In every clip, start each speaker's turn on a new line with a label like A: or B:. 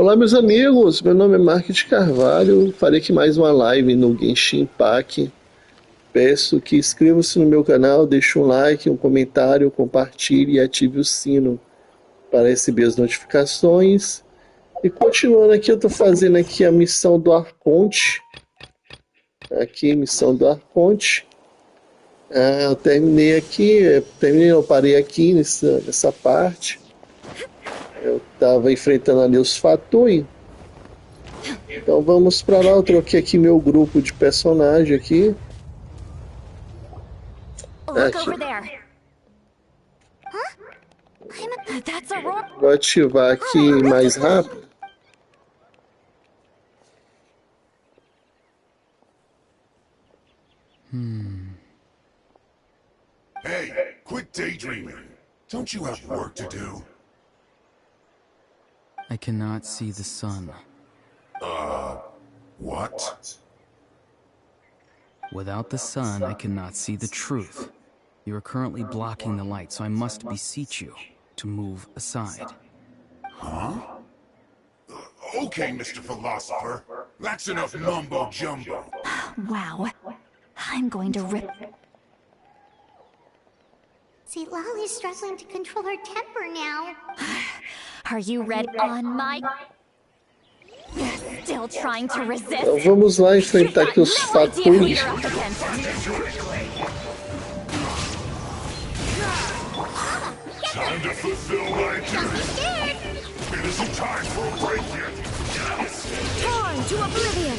A: Olá, meus amigos, meu nome é Mark de Carvalho. Farei aqui mais uma live no Genshin Impact. Peço que inscreva-se no meu canal, deixe um like, um comentário, compartilhe e ative o sino para receber as notificações. E continuando aqui, eu estou fazendo aqui a missão do Arconde. Aqui, missão do Arconde. Eu terminei aqui, eu parei aqui nessa parte. Eu estava enfrentando ali os Fatui. Então vamos para lá, eu troquei aqui meu grupo de personagem aqui. Aqui. Vou ativar aqui mais rápido.
B: Hey, quit daydreaming. Don't you have work to do?
C: I cannot see the sun.
B: What?
C: Without the sun, I cannot see the truth. You are currently blocking the light, so I must beseech you to move aside.
B: Huh? Okay, Mr. Philosopher. That's enough mumbo-jumbo.
D: Wow. I'm going to rip...
E: See, Lolly's struggling to control her temper now.
D: Are you ready on my... Still trying to resist?
A: Então vamos lá enfrentar aqui os Fatui.
B: Time to fulfill my duty. It isn't time for a break yet.
E: Torn to oblivion!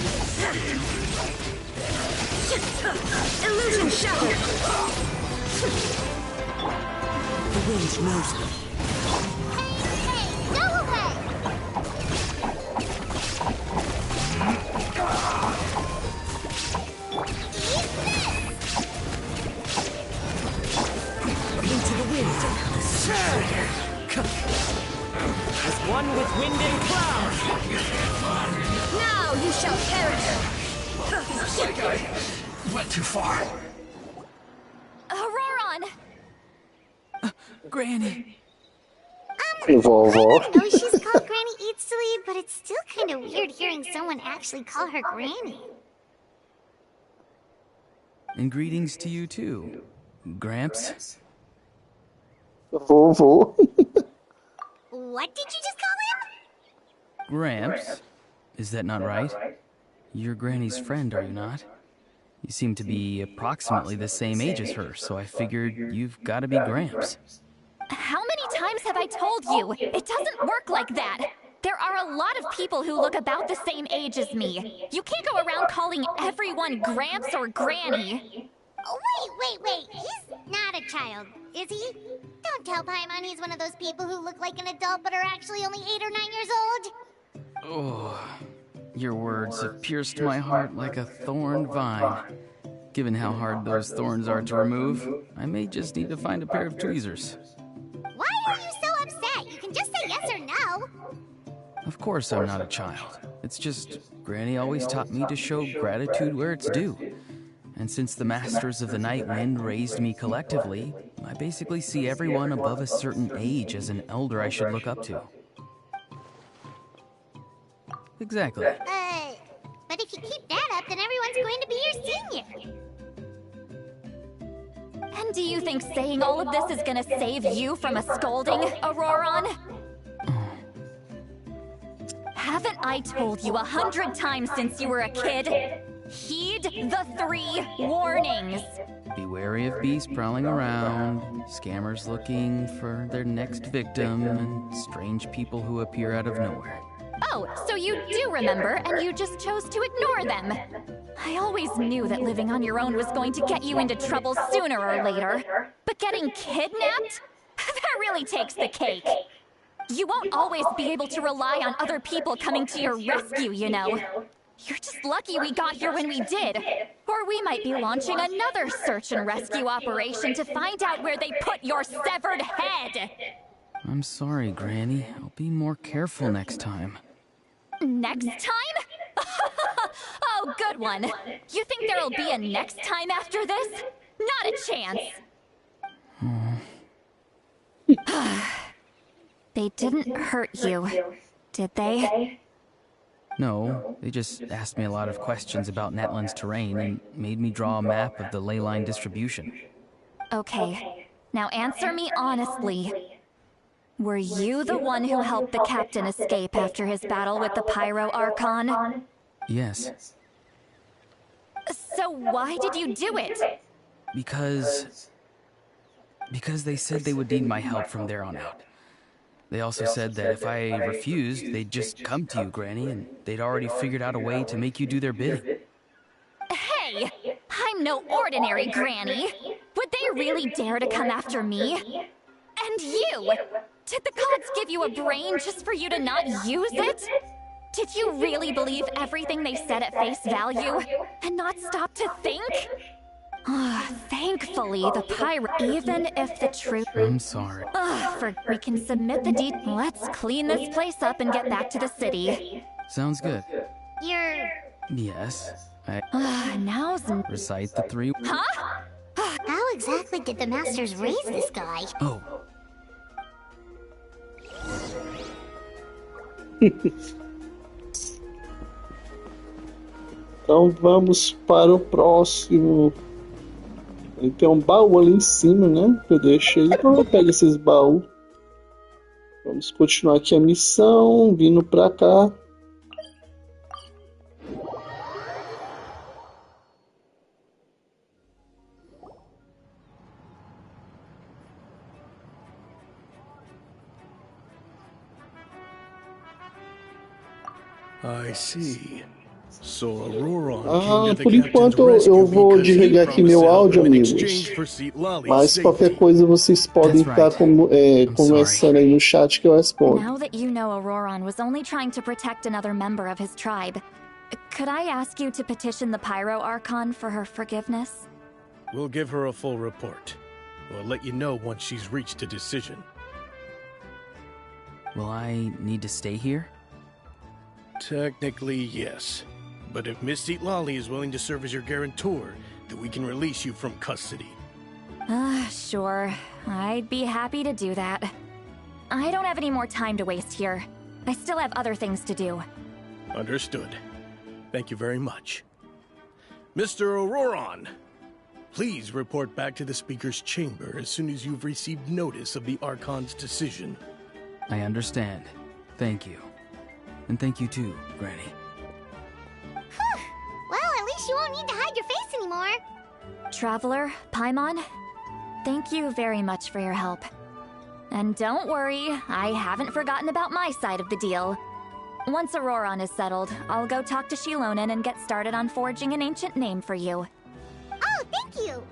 E: Illusion shattered! The wind knows me. Hey, go away! Into the wind.
F: As one with wind and cloud.
E: Now you shall perish.
F: Looks like I went too far.
D: Auroron!
C: Granny!
A: Vovó.
E: I know she's called Granny Eats to Leave, but it's still kind of weird hearing someone actually call her Granny.
C: And greetings to you too, Gramps.
A: Vovô.
E: What did you just call him?
C: Gramps? Is that not right? You're Granny's friend, are you not? You seem to be approximately the same age as her, so I figured you've got to be Gramps.
D: How many times have I told you? It doesn't work like that. There are a lot of people who look about the same age as me. You can't go around calling everyone Gramps or Granny.
E: Oh, wait. He's not a child, is he? Don't tell Paimon he's one of those people who look like an adult but are actually only 8 or 9 years old.
C: Oh, your words have pierced my heart like a thorn vine. Given how hard those thorns are to remove, I may just need to find a pair of tweezers.
E: Why are you so upset? You can just say yes or no.
C: Of course I'm not a child. It's just, Granny always taught me to show gratitude where it's due. And since the Masters of the Night Wind raised me collectively, I basically see everyone above a certain age as an elder I should look up to. Exactly.
E: But if you keep that up, then everyone's going to be your senior.
D: And do you think saying all of this is gonna save you from a scolding, Auroron? Haven't I told you 100 times since you were a kid? Heed the 3 warnings.
C: Be wary of beasts prowling around, scammers looking for their next victim, and strange people who appear out of nowhere.
D: Oh, so you do remember, and you just chose to ignore them. I always knew that living on your own was going to get you into trouble sooner or later. But getting kidnapped? That really takes the cake. You won't always be able to rely on other people coming to your rescue, you know. You're just lucky we got here when we did. Or we might be launching another search and rescue operation to find out where they put your severed head.
C: I'm sorry, Granny. I'll be more careful next time.
D: Next time? Oh, good one. You think there'll be a next time after this? Not a chance. They didn't hurt you, Did they?
C: No, they just asked me a lot of questions about Natlan's terrain and made me draw a map of the ley line distribution.
D: Okay. Now answer me honestly. Were you the one who helped the captain escape after his battle with the Pyro Archon?
C: Yes,
D: So why did you do it?
C: because they said they would need my help from there on out. They also said that if I refused, they'd just come to you, Granny, and they'd already figured out a way to make you do their bidding.
D: Hey! I'm no ordinary granny! Would they really dare to come after me? And you! Did the gods give you a brain just for you to not use it? Did you really believe everything they said at face value and not stop to think? Thankfully, the pirate, even if the truth...
C: I'm sorry.
D: We can submit the deed. Let's clean this place up and get back to the city.
C: Sounds good.
E: You're...
C: Yes, I
D: Now's...
C: recite the 3...
D: Huh?
E: How exactly did the masters raise this guy?
C: Oh,
A: Então vamos para o próximo. Ele tem um baú ali em cima, né? Que eu deixei. Então eu pego esses baús. Vamos continuar aqui a missão. Vindo pra cá.
G: I see. So Aurora
A: Por enquanto eu vou desligar aqui meu áudio, amigos. Mas qualquer coisa vocês podem estar conversando aí no chat que eu respondo.
D: Now that you know Auroron was only trying to protect another member of his tribe, could I ask you to petition the Pyro Archon for her forgiveness?
G: We'll give her a full report. We'll let you know once she's reached a decision.
C: will I need to stay here?
G: Technically, yes. But if Miss Lolly is willing to serve as your guarantor, then we can release you from custody.
D: Sure. I'd be happy to do that. I don't have any more time to waste here. I still have other things to do.
G: Understood. Thank you very much. Mr. Auroron, please report back to the Speaker's chamber as soon as you've received notice of the Archon's decision.
C: I understand. Thank you. And thank you too, Granny.
E: Well, at least you won't need to hide your face anymore.
D: Traveler, Paimon, thank you very much for your help. And don't worry, I haven't forgotten about my side of the deal. Once Auroron is settled, I'll go talk to Shilonen and get started on forging an ancient name for you.
E: Oh, thank you.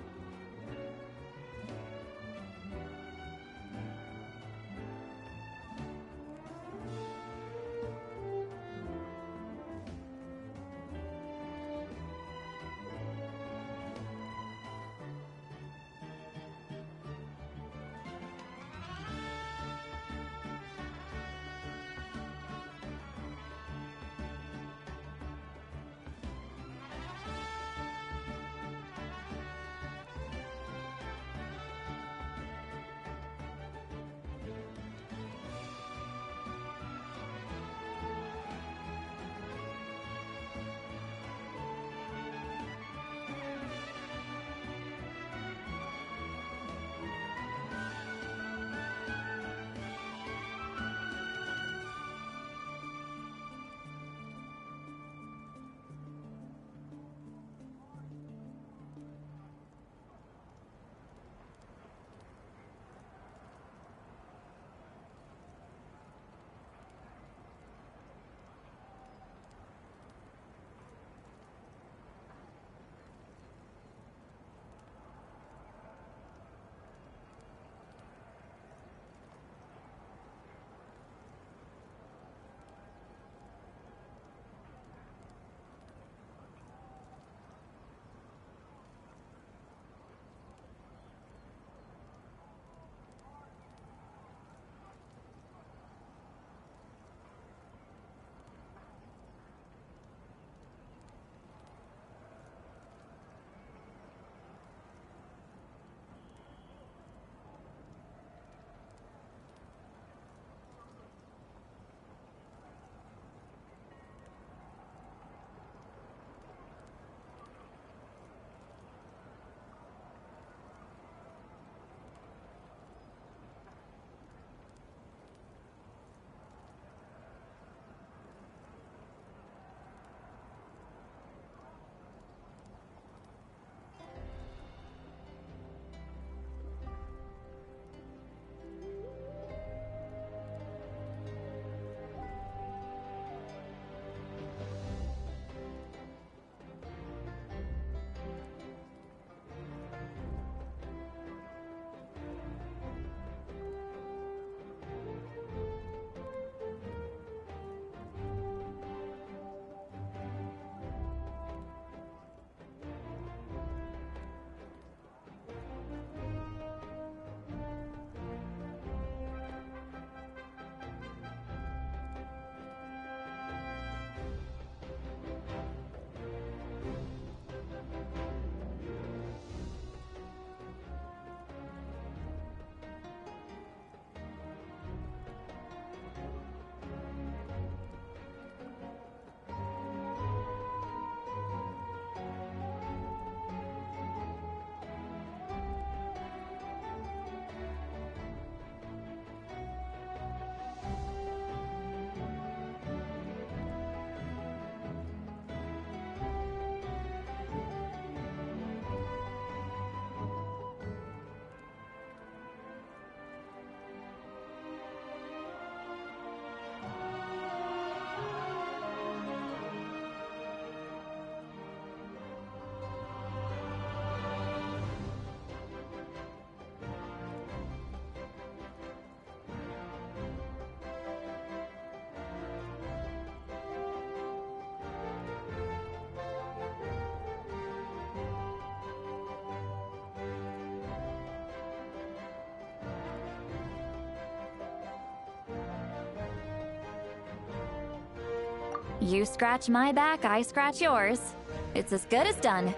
D: You scratch my back, I scratch yours. It's as good as done.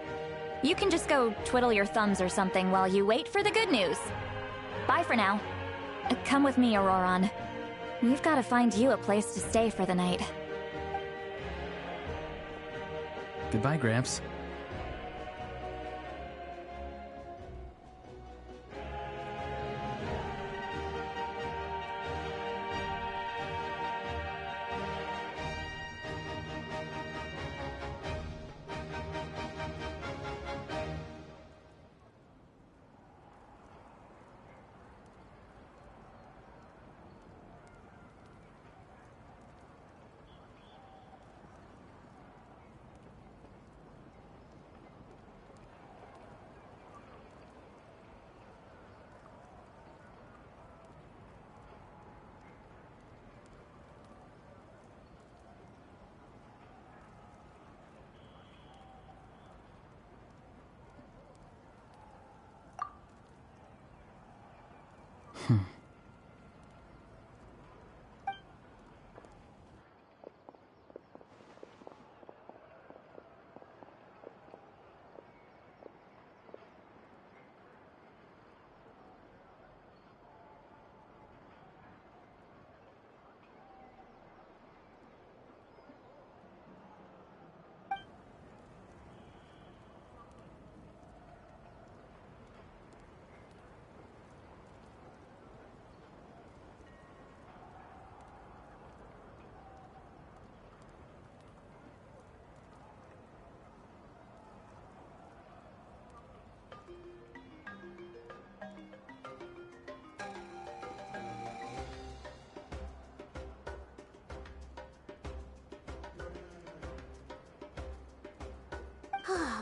D: You can just go twiddle your thumbs or something while you wait for the good news. Bye for now. Come with me, Auroron. We've got to find you a place to stay for the night.
C: Goodbye, Gramps.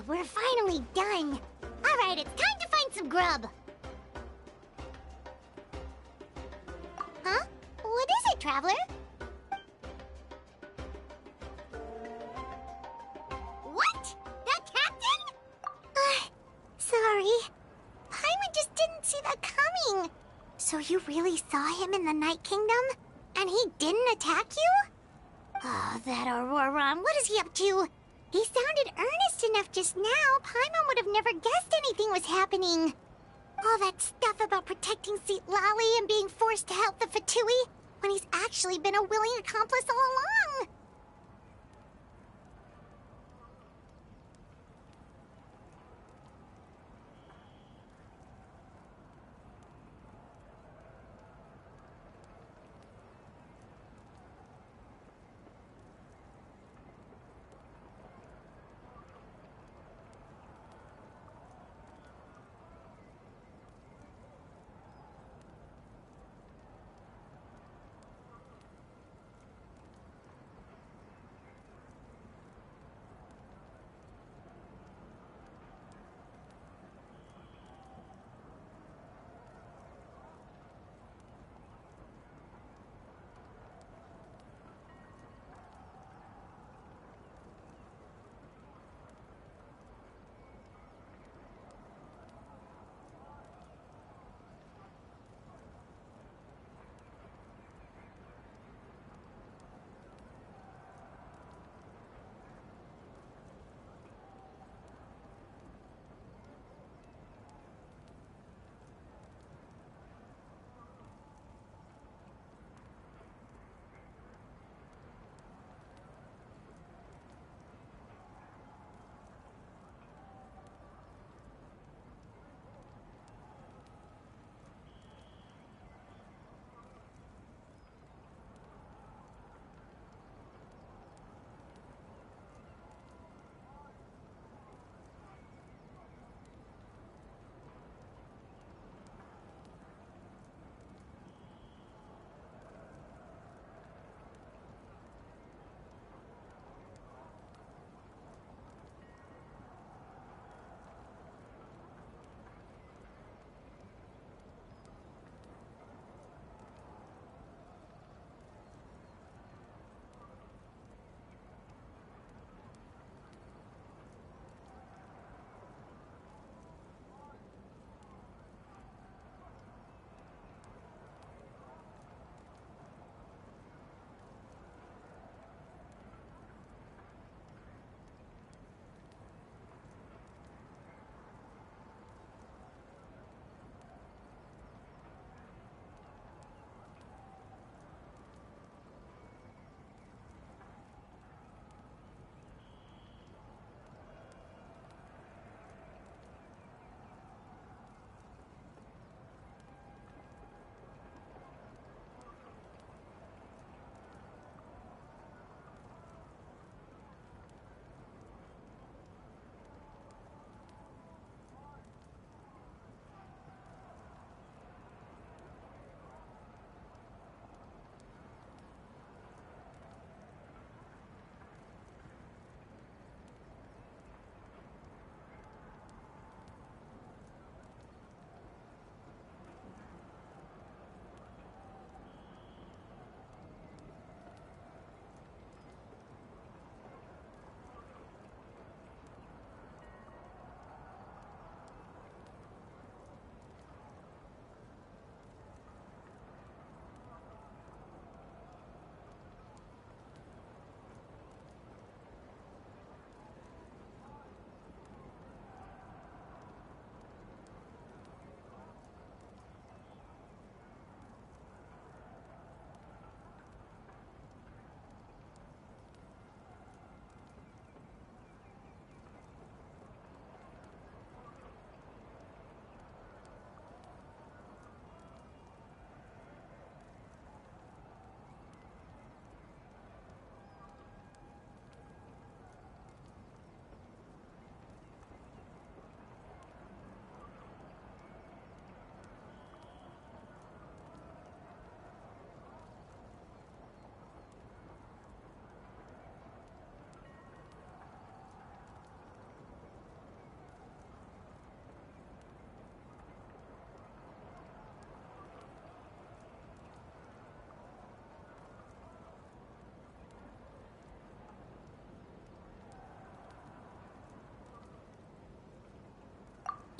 E: We're finally done. All right, it's time to find some grub. Huh? What is it, Traveler? What? The captain? Sorry. Paimon just didn't see that coming. So you really saw him in the Night Kingdom? And he didn't attack you? Oh, that Auroron, what is he up to? He sounded earnest enough just now. Paimon would have never guessed anything was happening. All that stuff about protecting Seat Lally and being forced to help the Fatui, when he's actually been a willing accomplice all along.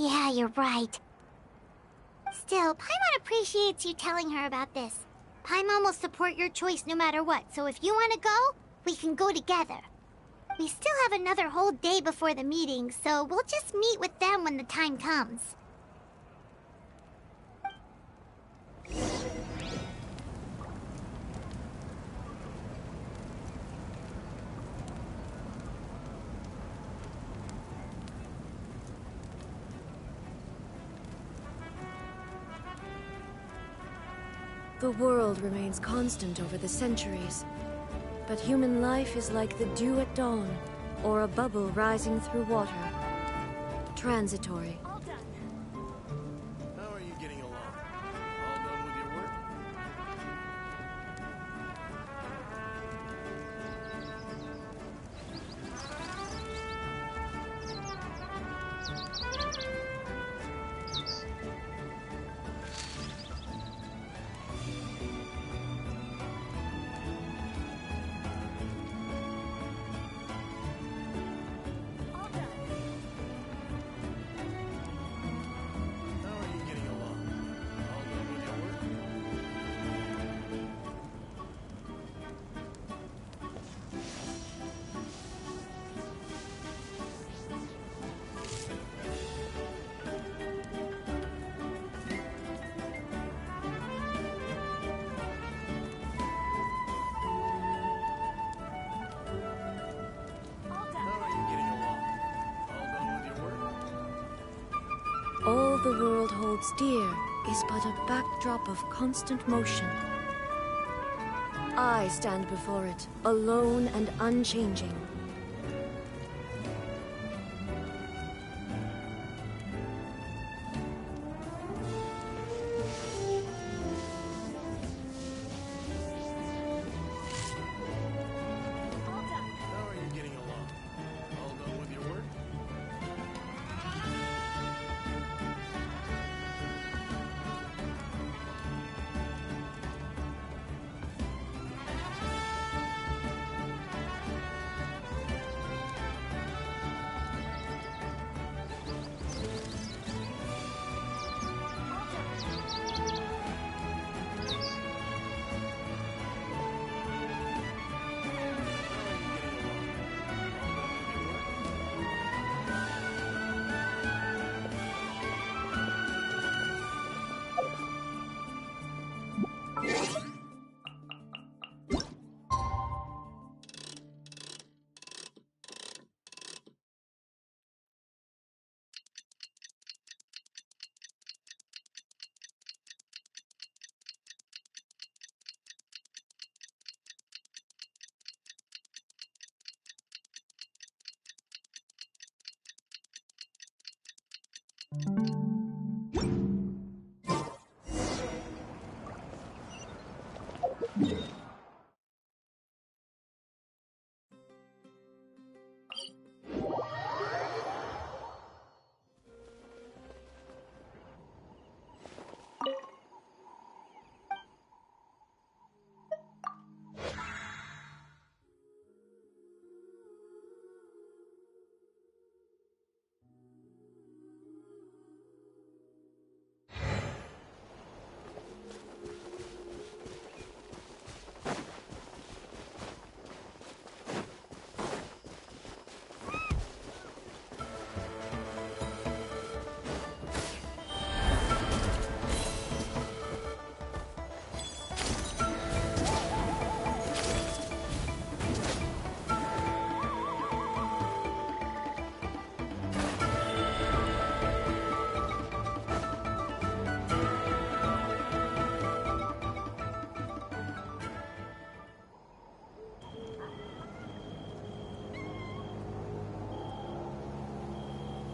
E: Yeah, you're right. Still, Paimon appreciates you telling her about this. Paimon will support your choice no matter what, so if you want to go, we can go together. We still have another whole day before the meeting, so we'll just meet with them when the time comes.
H: The world remains constant over the centuries, but human life is like the dew at dawn, or a bubble rising through water. Transitory.
G: How are you getting along? All done with your work?
H: All the world holds dear is but a backdrop of constant motion. I stand before it, alone and unchanging.
G: How are you getting along? All done with your work?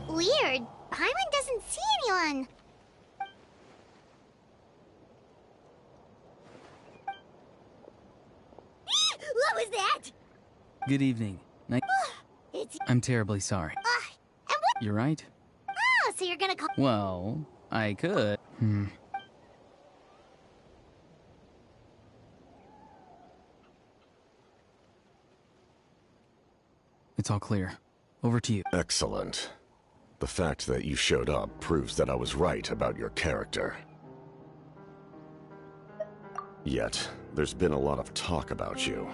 E: Weird. Paimon doesn't see anyone. What was that?
C: Good evening.
E: It's...
C: I'm terribly sorry.
E: and what?
C: You're right.
E: Oh, so you're gonna call...
C: Well, I could. It's all clear. Over to you.
I: Excellent.
B: The fact that you showed up proves that I was right about your character. Yet, there's been a lot of talk about you.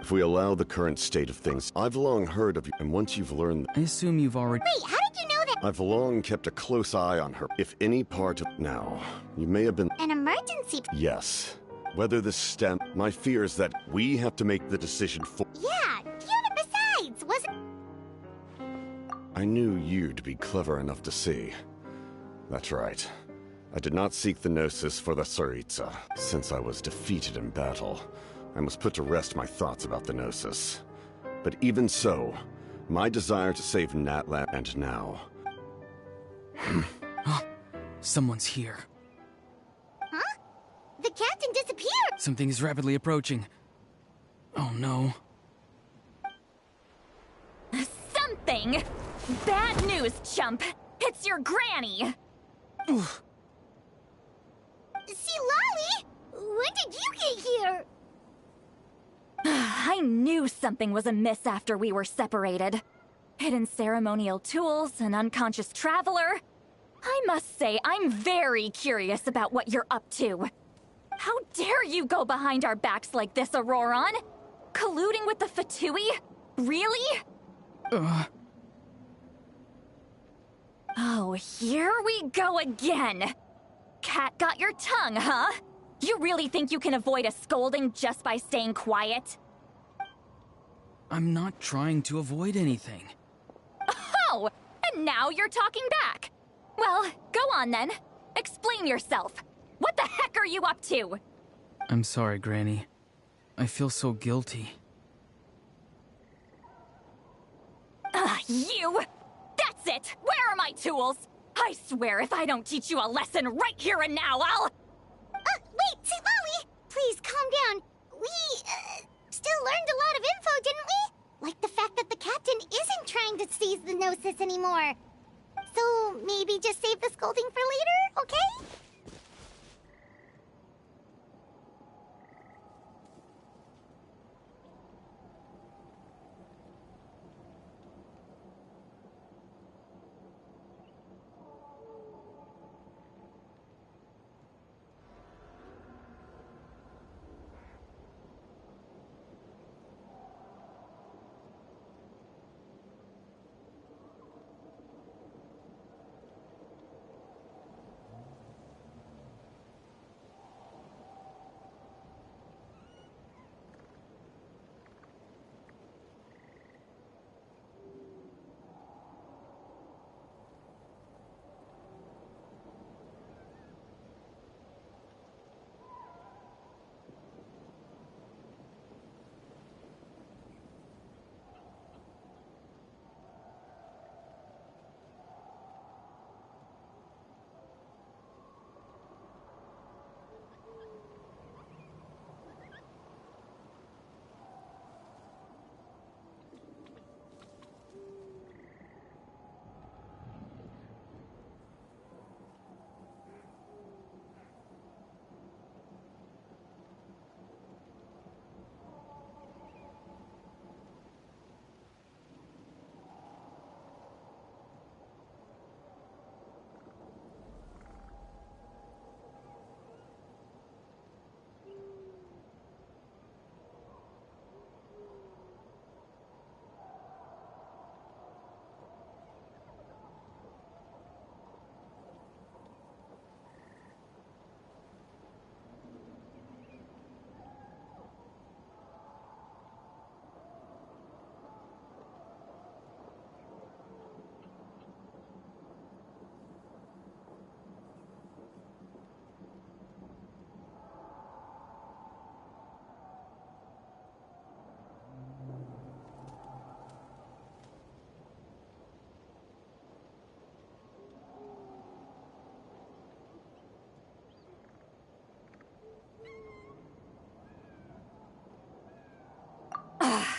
B: If we allow the current state of things, I've long heard of you, and once you've learned...
C: I assume you've already...
E: Wait, how did you know that?
B: I've long kept a close eye on her. If any part of... Now, you may have been...
E: An emergency...
B: Yes. Whether this stem... My fear is that we have to make the decision for...
E: Yeah, besides, wasn't...
B: I knew you'd be clever enough to see. That's right. I did not seek the Gnosis for the Tsaritsa. Since I was defeated in battle, I must put to rest my thoughts about the Gnosis. But even so, my desire to save Natlan and now...
C: Someone's here.
E: Huh? The captain disappeared!
C: Something is rapidly approaching. Oh no.
D: Something? Bad news, chump. It's your granny.
C: Oof.
E: See, Lolly? When did you get here?
D: I knew something was amiss after we were separated. Hidden ceremonial tools, an unconscious traveler. I must say, I'm very curious about what you're up to. How dare you go behind our backs like this, Auroron? Colluding with the Fatui? Really? Oh, here we go again. Cat got your tongue, huh? You really think you can avoid a scolding just by staying quiet?
C: I'm not trying to avoid anything.
D: Oh, and now you're talking back. Well, go on then. Explain yourself. What the heck are you up to?
C: I'm sorry, Granny. I feel so guilty.
D: You! That's it! Where are my tools? I swear if I don't teach you a lesson right here and now, I'll...
E: Wait, see, Lolly! Please, calm down. We, still learned a lot of info, didn't we? Like the fact that the captain isn't trying to seize the Gnosis anymore. So, maybe just save the scolding for later, okay?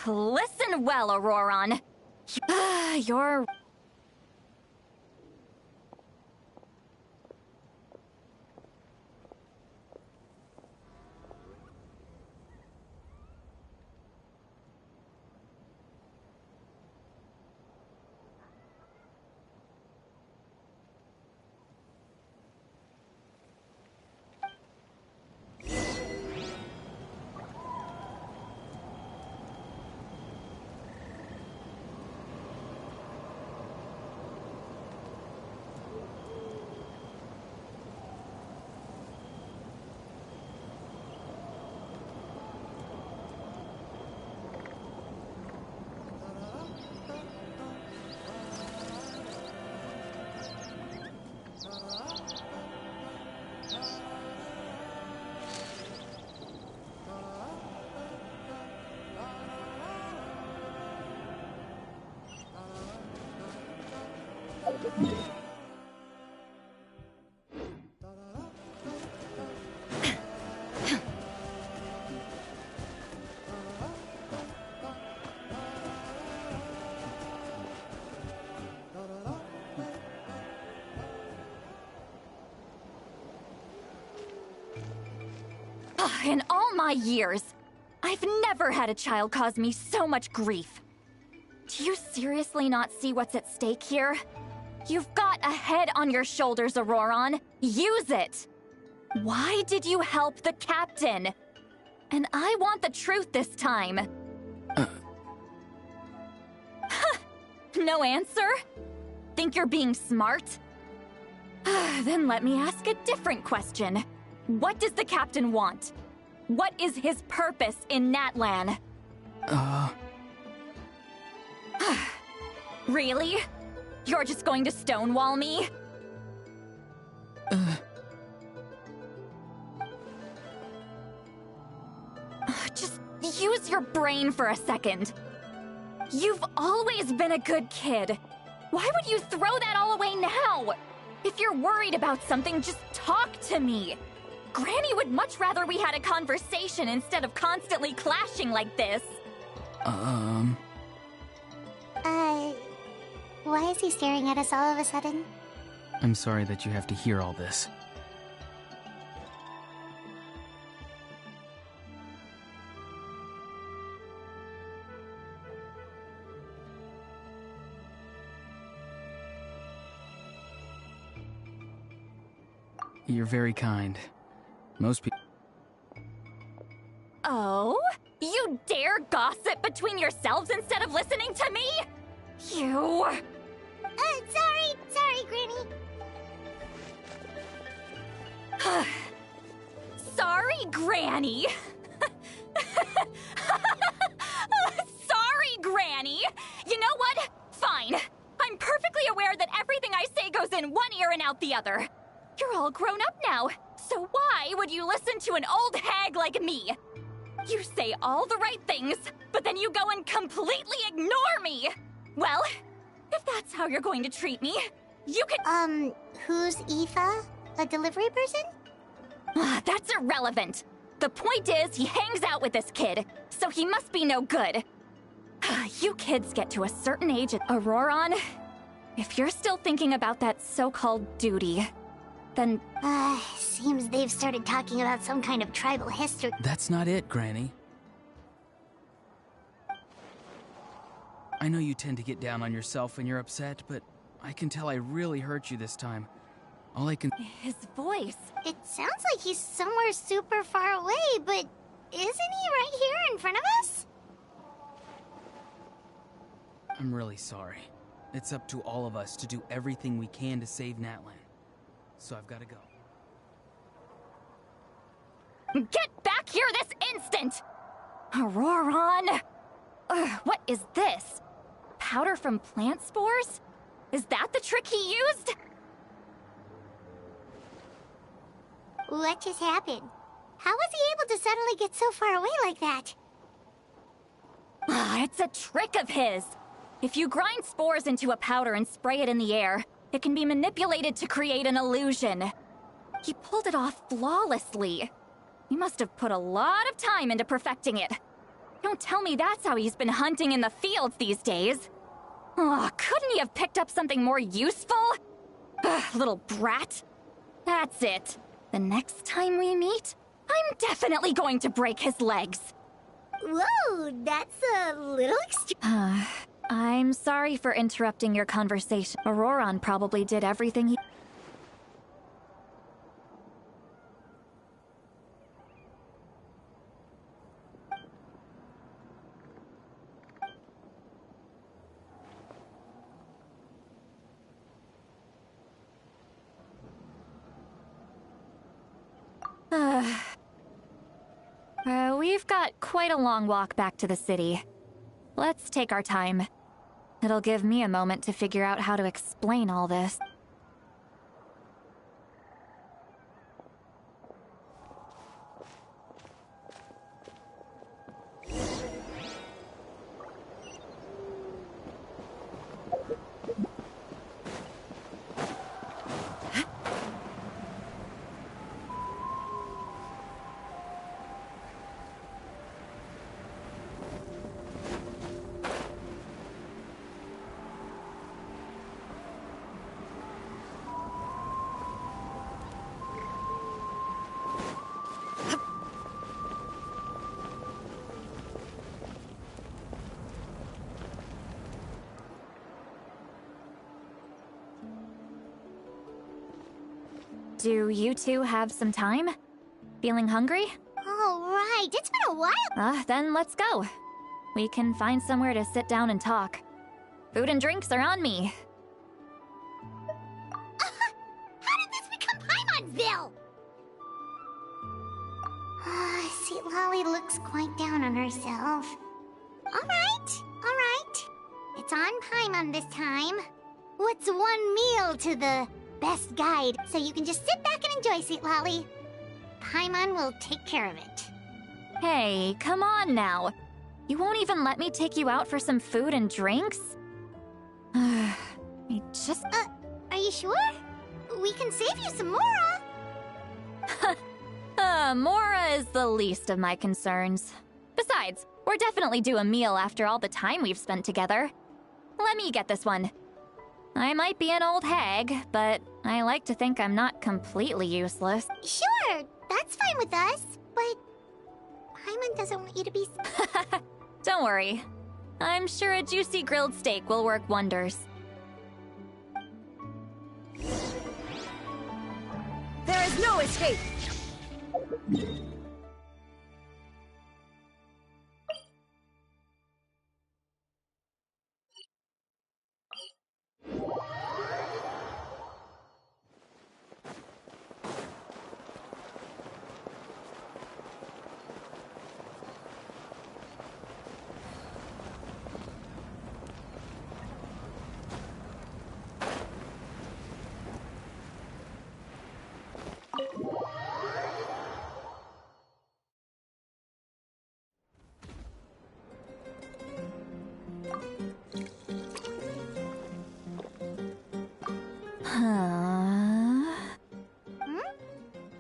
D: Listen well, Auroron. You're... all my years, I've never had a child cause me so much grief. Do you seriously not see what's at stake here? You've got a head on your shoulders, Auroron. Use it! Why did you help the captain? And I want the truth this time. No answer? Think you're being smart? Then let me ask a different question. What does the captain want? What is his purpose in Natlan? Really? You're just going to stonewall me? Just use your brain for a second. You've always been a good kid. Why would you throw that all away now? If you're worried about something, just talk to me. Granny would much rather we had a conversation instead of constantly clashing like this.
E: Why is he staring at us all of a sudden?
C: I'm sorry that you have to hear all this. You're very kind. Most people...
D: Oh? You dare gossip between yourselves instead of listening to me? You...
E: Sorry, Granny.
D: Sorry, Granny. Sorry, Granny. You know what? Fine. I'm perfectly aware that everything I say goes in one ear and out the other. You're all grown up now, so why would you listen to an old hag like me? You say all the right things, but then you go and completely ignore me. Well, if that's how you're going to treat me, you could...
E: Who's Aoife? A delivery person?
D: That's irrelevant. The point is, he hangs out with this kid, so he must be no good. You kids get to a certain age at Auroron. If you're still thinking about that so-called duty, then...
E: Seems they've started talking about some kind of tribal history.
C: That's not it, Granny. I know you tend to get down on yourself when you're upset, but I can tell I really hurt you this time. All I can...
D: His voice...
E: It sounds like he's somewhere super far away, but isn't he right here in front of us?
C: I'm really sorry. It's up to all of us to do everything we can to save Natlan. So I've got to go.
D: Get back here this instant! Auroron! What is this? Powder from plant spores? Is that the trick he used?
E: What just happened? How was he able to suddenly get so far away like that?
D: It's a trick of his. If you grind spores into a powder and spray it in the air, it can be manipulated to create an illusion. He pulled it off flawlessly. He must have put a lot of time into perfecting it. Don't tell me that's how he's been hunting in the fields these days. Couldn't he have picked up something more useful? Little brat. That's it. The next time we meet, I'm definitely going to break his legs.
E: Whoa, that's a little extreme.
D: I'm sorry for interrupting your conversation. Auroron probably did everything he... We've got quite a long walk back to the city. Let's take our time. It'll give me a moment to figure out how to explain all this. Do you two have some time? Feeling hungry?
E: All right, it's been a while.
D: Then let's go. We can find somewhere to sit down and talk. Food and drinks are on me.
E: How did this become Paimonville? See, Lolly looks quite down on herself. All right. It's on Paimon this time. What's one meal to the best guide, so you can just sit back and enjoy, Sweet Lolly. Paimon will take care of it.
D: Hey, come on now. You won't even let me take you out for some food and drinks? I just...
E: Are you sure? We can save you some Mora.
D: Mora is the least of my concerns. Besides, we're definitely due a meal after all the time we've spent together. Let me get this one. I might be an old hag, but I like to think I'm not completely useless.
E: Sure, that's fine with us, but Paimon doesn't want you to be...
D: Don't worry. I'm sure a juicy grilled steak will work wonders.
H: There is no escape!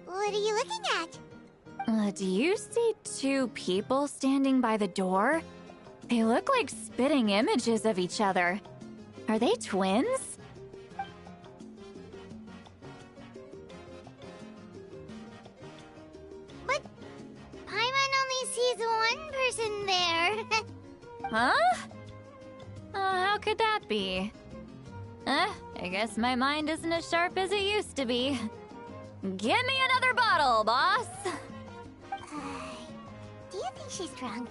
E: What are you looking at?
D: Do you see two people standing by the door? They look like spitting images of each other. Are they twins?
E: But Paimon only sees one person there.
D: Huh? How could that be? I guess my mind isn't as sharp as it used to be. Give me another bottle, boss!
E: Do you think she's drunk?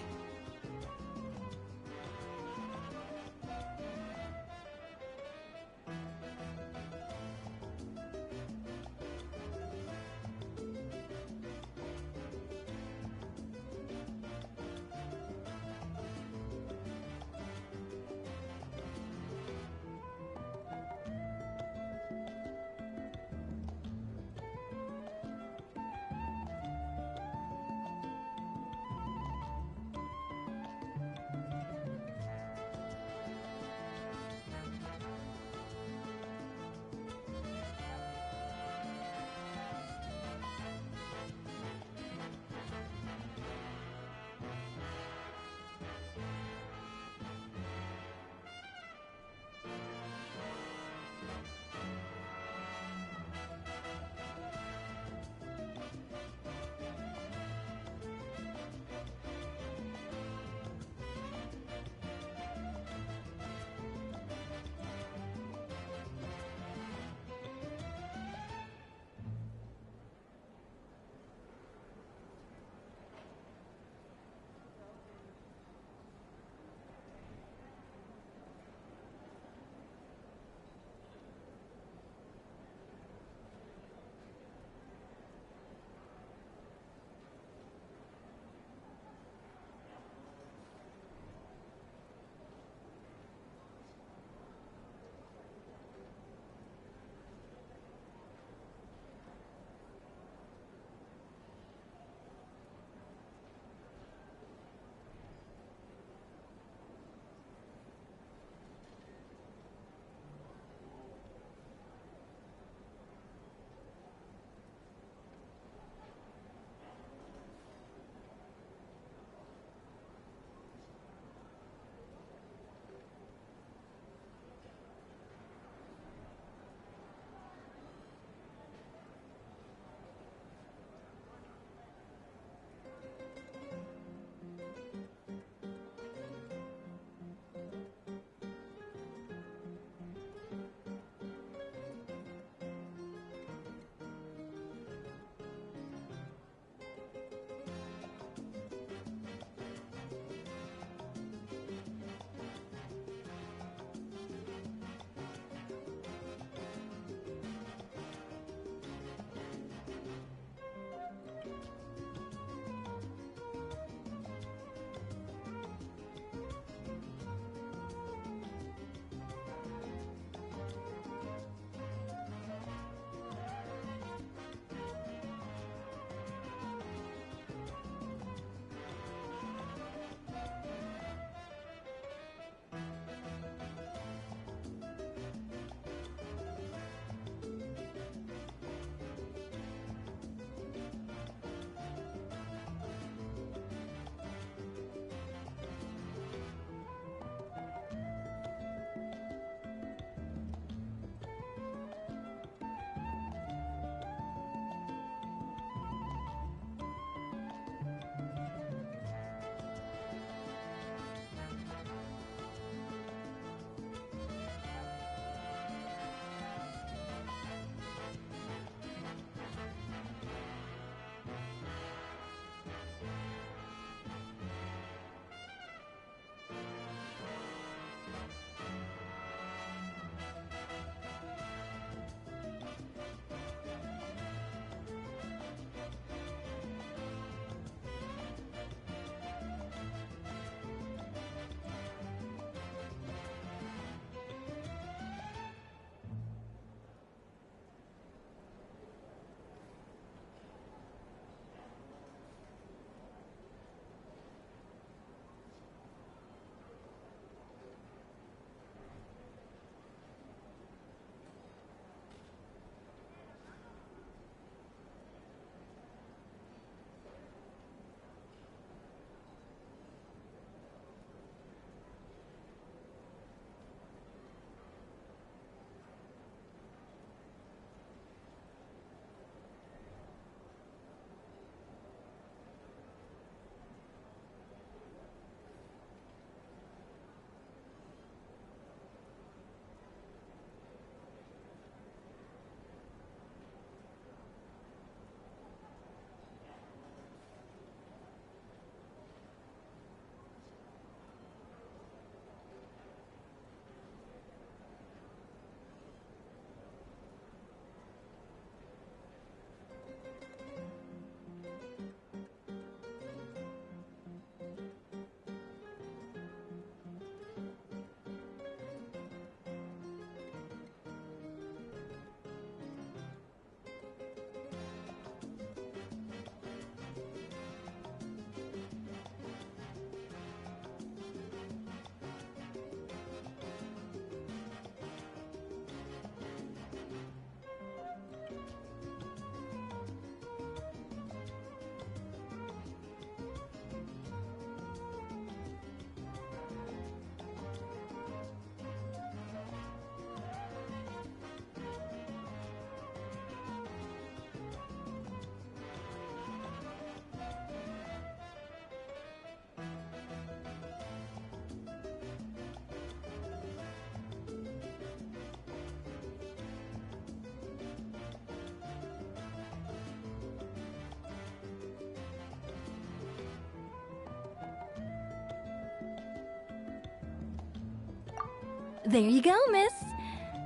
I: There you go, miss.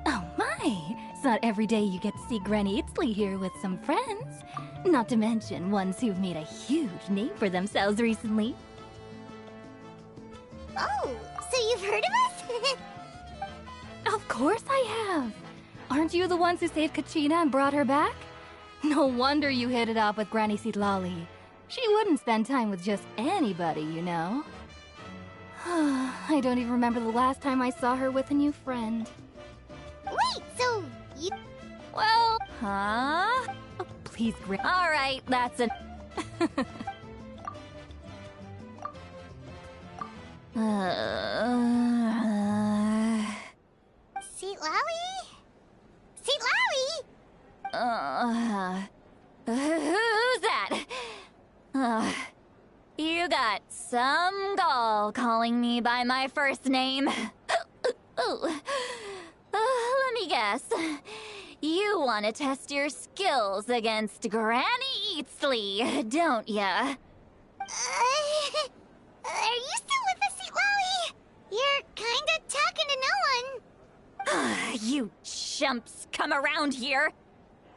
I: Oh my, it's not every day you get to see Granny Itzley here with some friends. Not to mention ones who've made a huge name for themselves recently.
E: Oh, so you've heard of us?
I: Of course I have. Aren't you the ones who saved Kachina and brought her back? No wonder you hit it off with Granny Sitlali. She wouldn't spend time with just anybody, you know. I don't even remember the last time I saw her with a new friend.
E: Wait, so you...
I: Well...
D: Huh?
I: Oh, please,
D: Alright, that's an...
E: Sitlali? Sitlali?
D: Who's that? You got some gall calling me by my first name. Let me guess. You want to test your skills against Granny Eatsley, don't ya?
E: Are you still with us, Sitlali? You're kinda talking to no one.
D: You chumps come around here,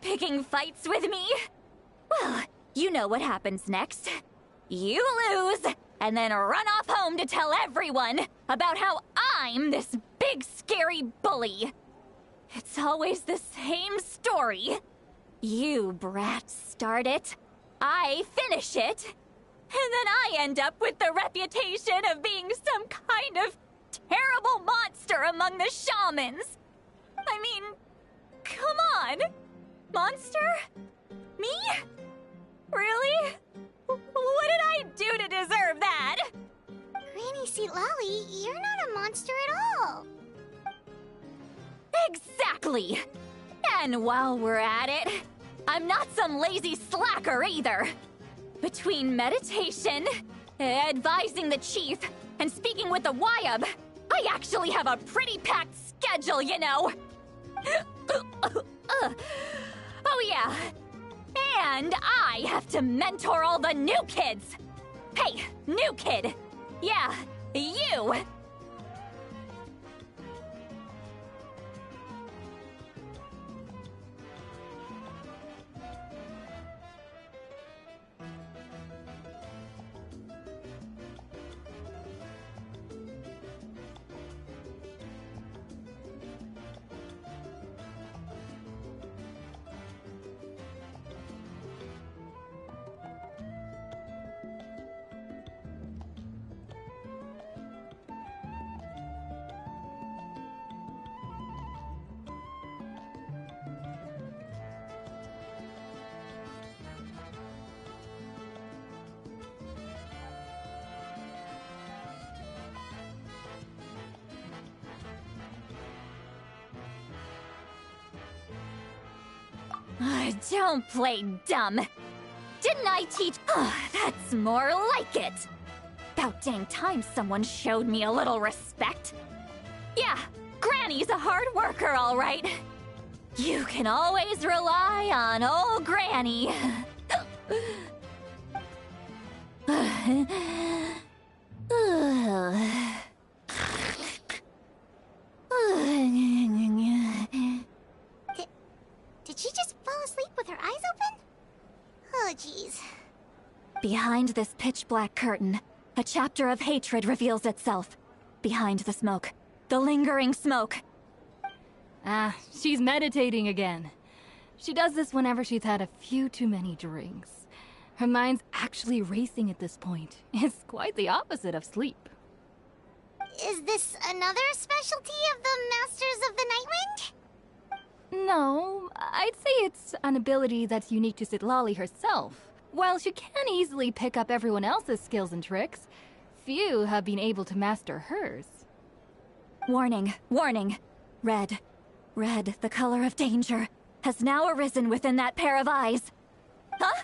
D: picking fights with me? Well, you know what happens next. You lose, and then run off home to tell everyone about how I'm this big scary bully. It's always the same story. You brats start it, I finish it, and then I end up with the reputation of being some kind of terrible monster among the shamans. I mean, come on. Monster? Me? Really? What did I do to deserve that?
E: Granny Sitlali, you're not a monster at all.
D: Exactly. And while we're at it, I'm not some lazy slacker either. Between meditation, advising the chief, and speaking with the Wyab, I actually have a pretty packed schedule, you know. Oh yeah. And I have to mentor all the new kids. Hey, new kid. Yeah, you. Don't play dumb. Didn't I teach? That's more like it. About dang time someone showed me a little respect. Yeah, Granny's a hard worker, all right. You can always rely on old Granny.
E: Did she just fall asleep with her eyes open? Oh, jeez.
D: Behind this pitch-black curtain, a chapter of hatred reveals itself. Behind the smoke. The lingering smoke.
I: Ah, she's meditating again. She does this whenever she's had a few too many drinks. Her mind's actually racing at this point. It's quite the opposite of sleep.
E: Is this another specialty of the Masters of the Nightwind?
I: No, I'd say it's an ability that's unique to Sitlali herself. While she can easily pick up everyone else's skills and tricks, few have been able to master hers.
D: Warning, warning. Red, the color of danger, has now arisen within that pair of eyes. Huh?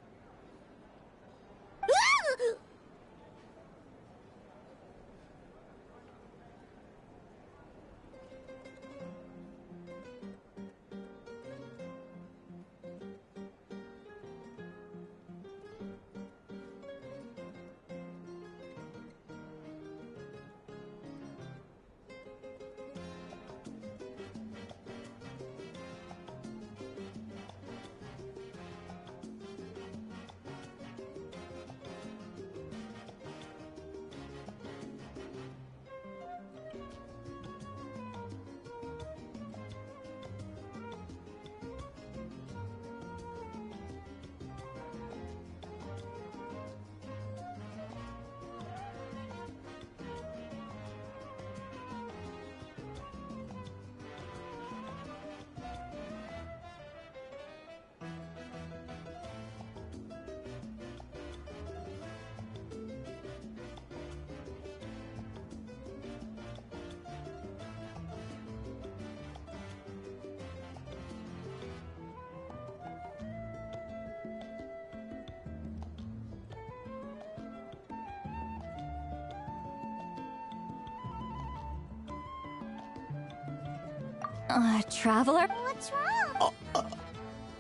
I: Traveler?
E: What's wrong?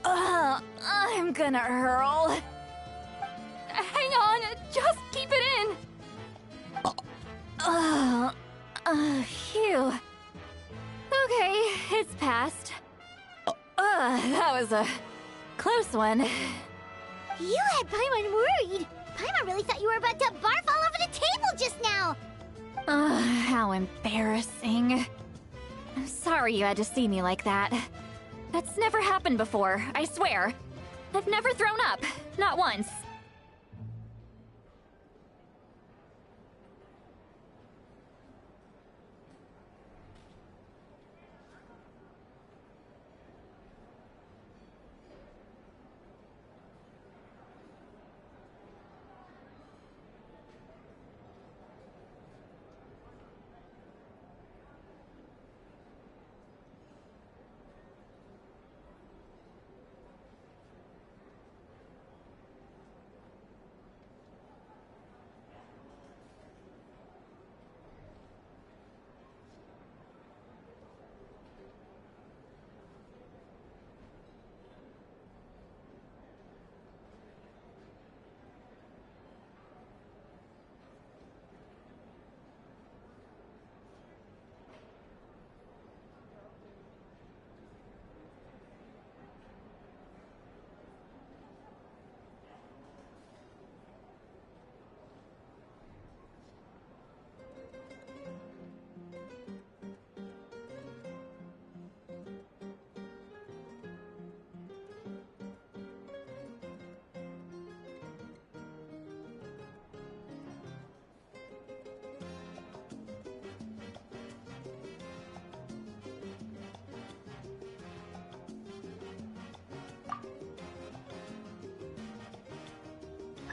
I: I'm gonna hurl. Hang on, just keep it in. Phew. Okay, it's passed. That was a close one.
E: You had Paimon worried. Paimon really thought you were about to barf all over the table just now.
I: How embarrassing. I'm sorry you had to see me like that. That's never happened before, I swear. I've never thrown up, not once.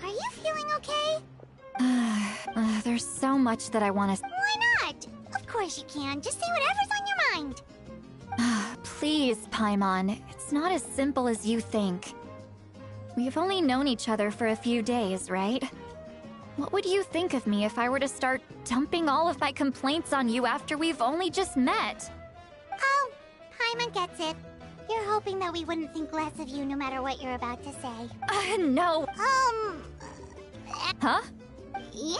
E: Are you feeling okay?
I: There's so much that I want to...
E: Why not? Of course you can. Just say whatever's on your mind.
I: Please, Paimon. It's not as simple as you think. We've only known each other for a few days, right? What would you think of me if I were to start dumping all of my complaints on you after we've only just met?
E: Oh, Paimon gets it. You're hoping that we wouldn't think less of you no matter what you're about to say.
I: No. Huh?
E: Yeah.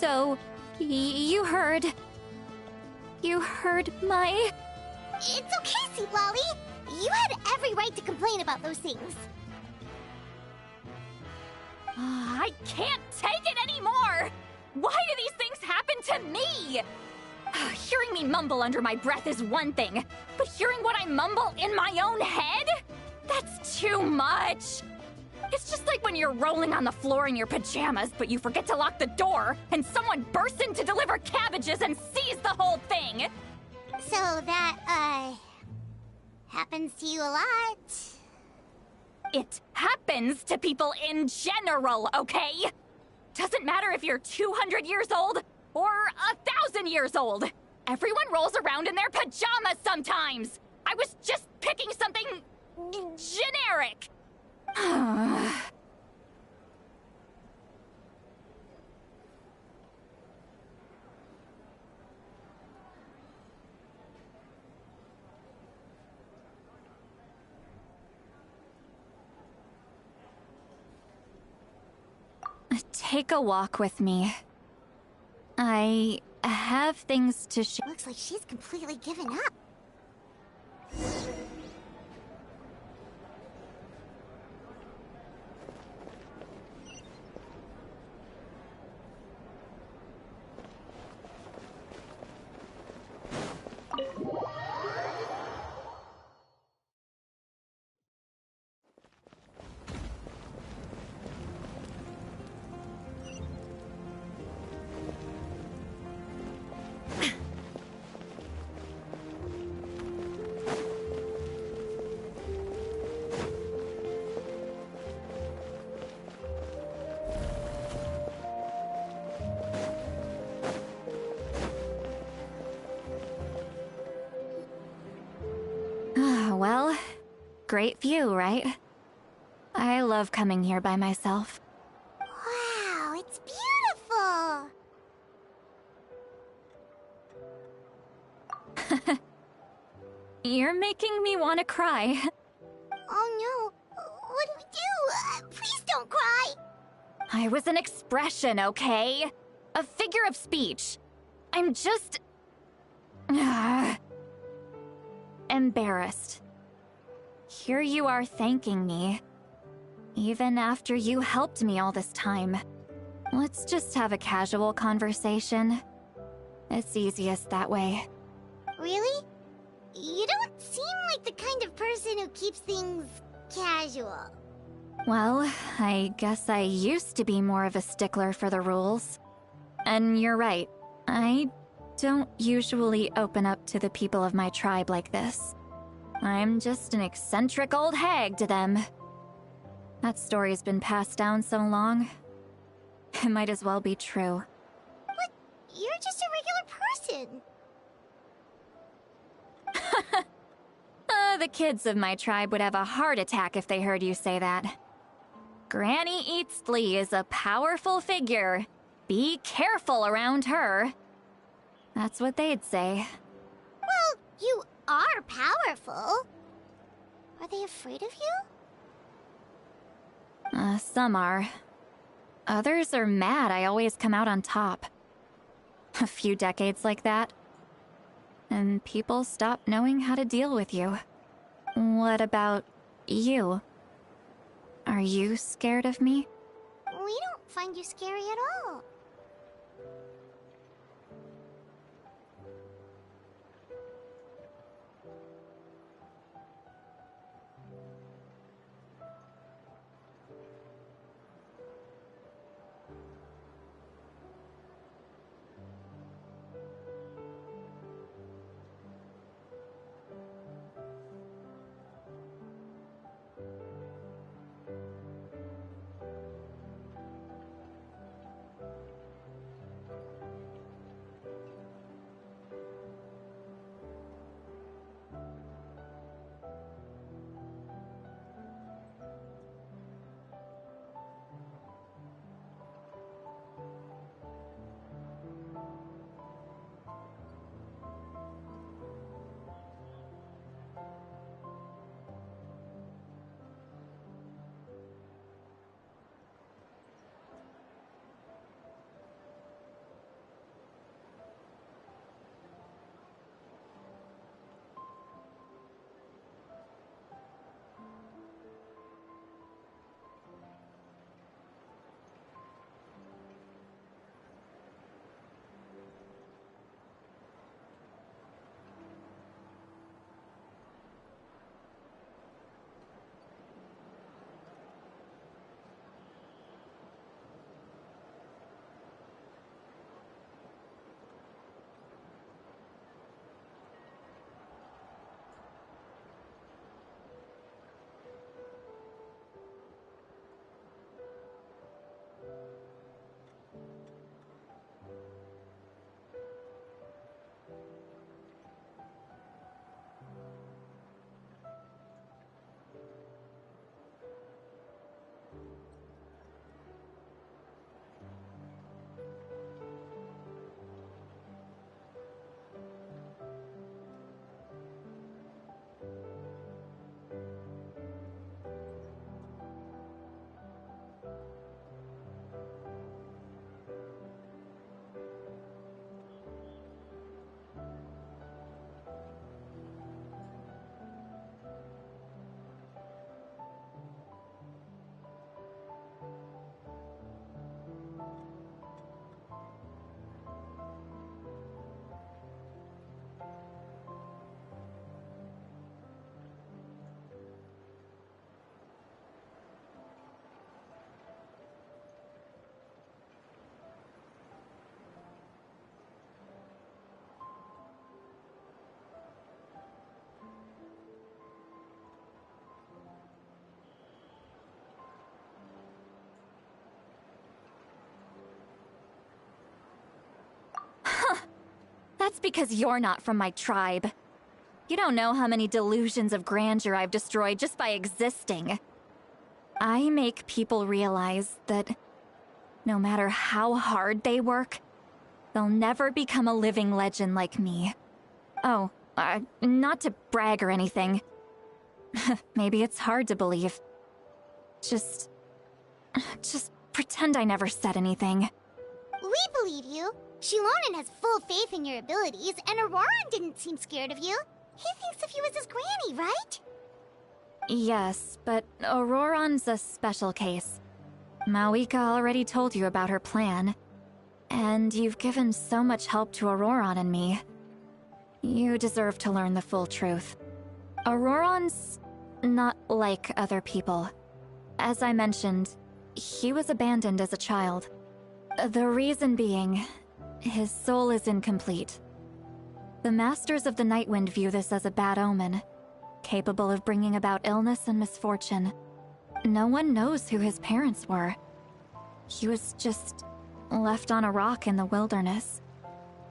I: So, you heard my...
E: It's okay, Sweet Lolly. You had every right to complain about those things.
I: I can't take it anymore! Why do these things happen to me? Hearing me mumble under my breath is one thing, but hearing what I mumble in my own head? That's too much! It's just like when you're rolling on the floor in your pajamas, but you forget to lock the door, and someone bursts in to deliver cabbages and sees the whole thing!
E: So that, happens to you a lot.
I: It happens to people in general, okay? Doesn't matter if you're 200 years old or 1,000 years old. Everyone rolls around in their pajamas sometimes. I was just picking something generic. Take a walk with me. I have things to share.
E: Looks like she's completely given up.
D: Great view, right? I love coming here by myself.
E: Wow, it's beautiful!
D: You're making me want to cry.
E: Oh no, what do we do? Please don't cry!
D: I was an expression, okay? A figure of speech. I'm just... embarrassed. Here you are thanking me. Even after you helped me all this time. Let's just have a casual conversation. It's easiest that way.
E: Really? You don't seem like the kind of person who keeps things casual.
D: Well, I guess I used to be more of a stickler for the rules. And you're right, I don't usually open up to the people of my tribe like this. I'm just an eccentric old hag to them. That story's been passed down so long, it might as well be true.
E: But you're just a regular person.
D: The kids of my tribe would have a heart attack if they heard you say that. Granny Eatsley is a powerful figure. Be careful around her. That's what they'd say.
E: Well, you are powerful. Are they afraid of you?
D: Some are. Others are mad I always come out on top. A few decades like that, and people stop knowing how to deal with you. What about you? Are you scared of me?
E: We don't find you scary at all.
D: That's because you're not from my tribe. You don't know how many delusions of grandeur I've destroyed just by existing. I make people realize that no matter how hard they work, they'll never become a living legend like me. Oh, not to brag or anything. Maybe it's hard to believe. Just pretend I never said anything.
E: We believe you. Shilonen has full faith in your abilities, and Auroran didn't seem scared of you. He thinks of you as his granny, right?
D: Yes, but Auroran's a special case. Mawika already told you about her plan. And you've given so much help to Auroran and me. You deserve to learn the full truth. Auroran's not like other people. As I mentioned, he was abandoned as a child. The reason being, his soul is incomplete. The Masters of the Nightwind view this as a bad omen, capable of bringing about illness and misfortune. No one knows who his parents were. He was just left on a rock in the wilderness.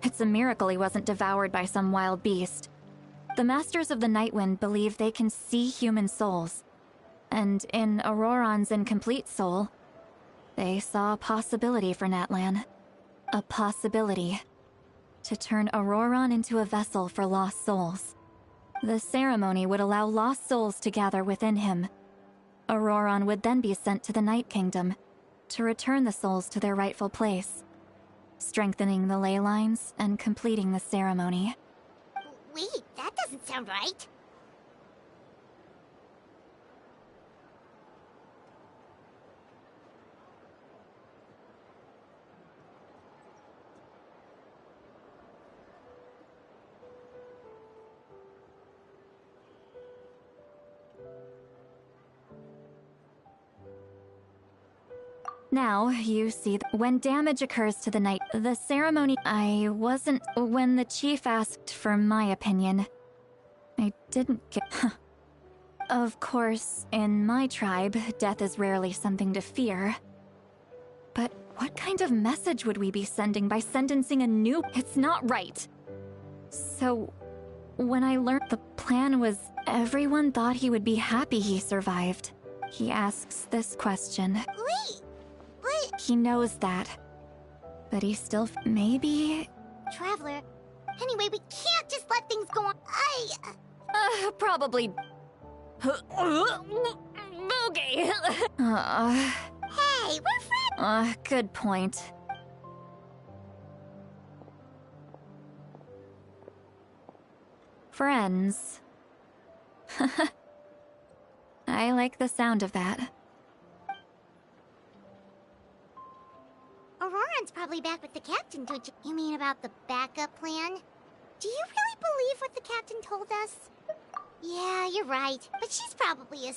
D: It's a miracle he wasn't devoured by some wild beast. The Masters of the Nightwind believe they can see human souls. And in Auroran's incomplete soul, they saw a possibility for Natlan. A possibility to turn Auroran into a vessel for lost souls. The ceremony would allow lost souls to gather within him. Auroran would then be sent to the Night Kingdom to return the souls to their rightful place, strengthening the ley lines and completing the ceremony.
E: Wait, that doesn't sound right.
D: Now, you see, when damage occurs to the night, the ceremony... When the chief asked for my opinion, I didn't get... Of course, in my tribe, death is rarely something to fear. But what kind of message would we be sending by sentencing a new... It's not right. So, when I learned the plan was everyone thought he would be happy he survived. He asks this question.
E: Wait!
D: He knows that. But he still... Maybe...
E: Traveler. Anyway, we can't just let things go on.
D: Probably... Okay.
E: Hey, we're friends!
D: Good point. Friends. I like the sound of that.
E: Auroran's probably back with the captain, don't you? You mean about the backup plan? Do you really believe what the captain told us? Yeah, you're right. But she's probably a...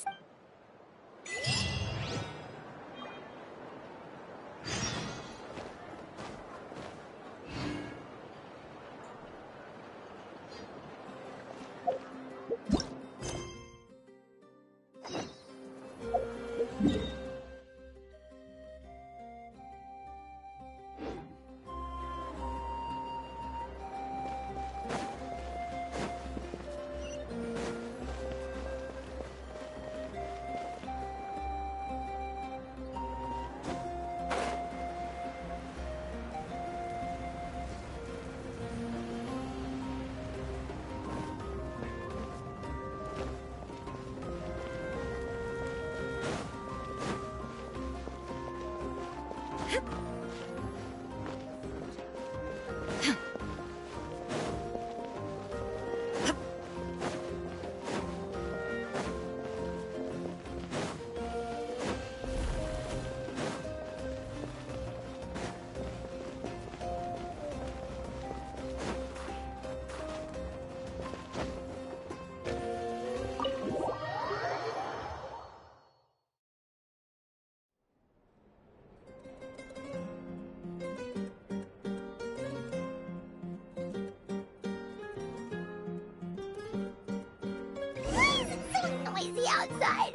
E: outside.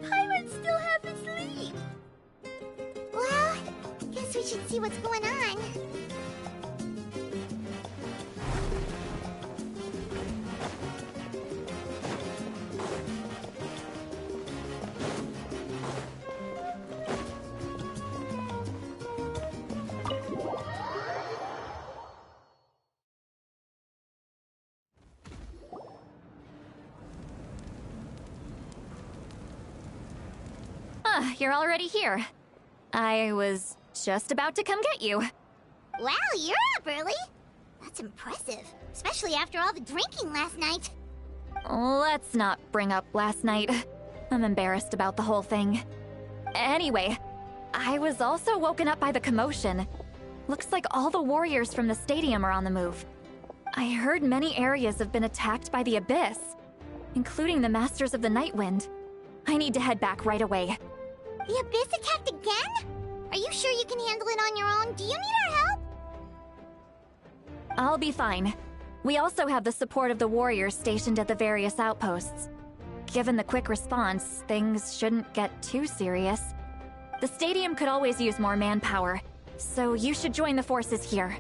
E: Pirates still half asleep. Well, guess we should see what's going on.
D: you're already here. I was just about to come get you.
E: Wow, you're up early. That's impressive, especially after all the drinking last night.
D: Let's not bring up last night. I'm embarrassed about the whole thing. Anyway, I was also woken up by the commotion. Looks like all the warriors from the stadium are on the move. I heard many areas have been attacked by the Abyss, including the Masters of the Nightwind. I need to head back right away.
E: The Abyss attacked again? Are you sure you can handle it on your own? Do you need our help?
D: I'll be fine. We also have the support of the warriors stationed at the various outposts. Given the quick response, things shouldn't get too serious. The stadium could always use more manpower, so you should join the forces here.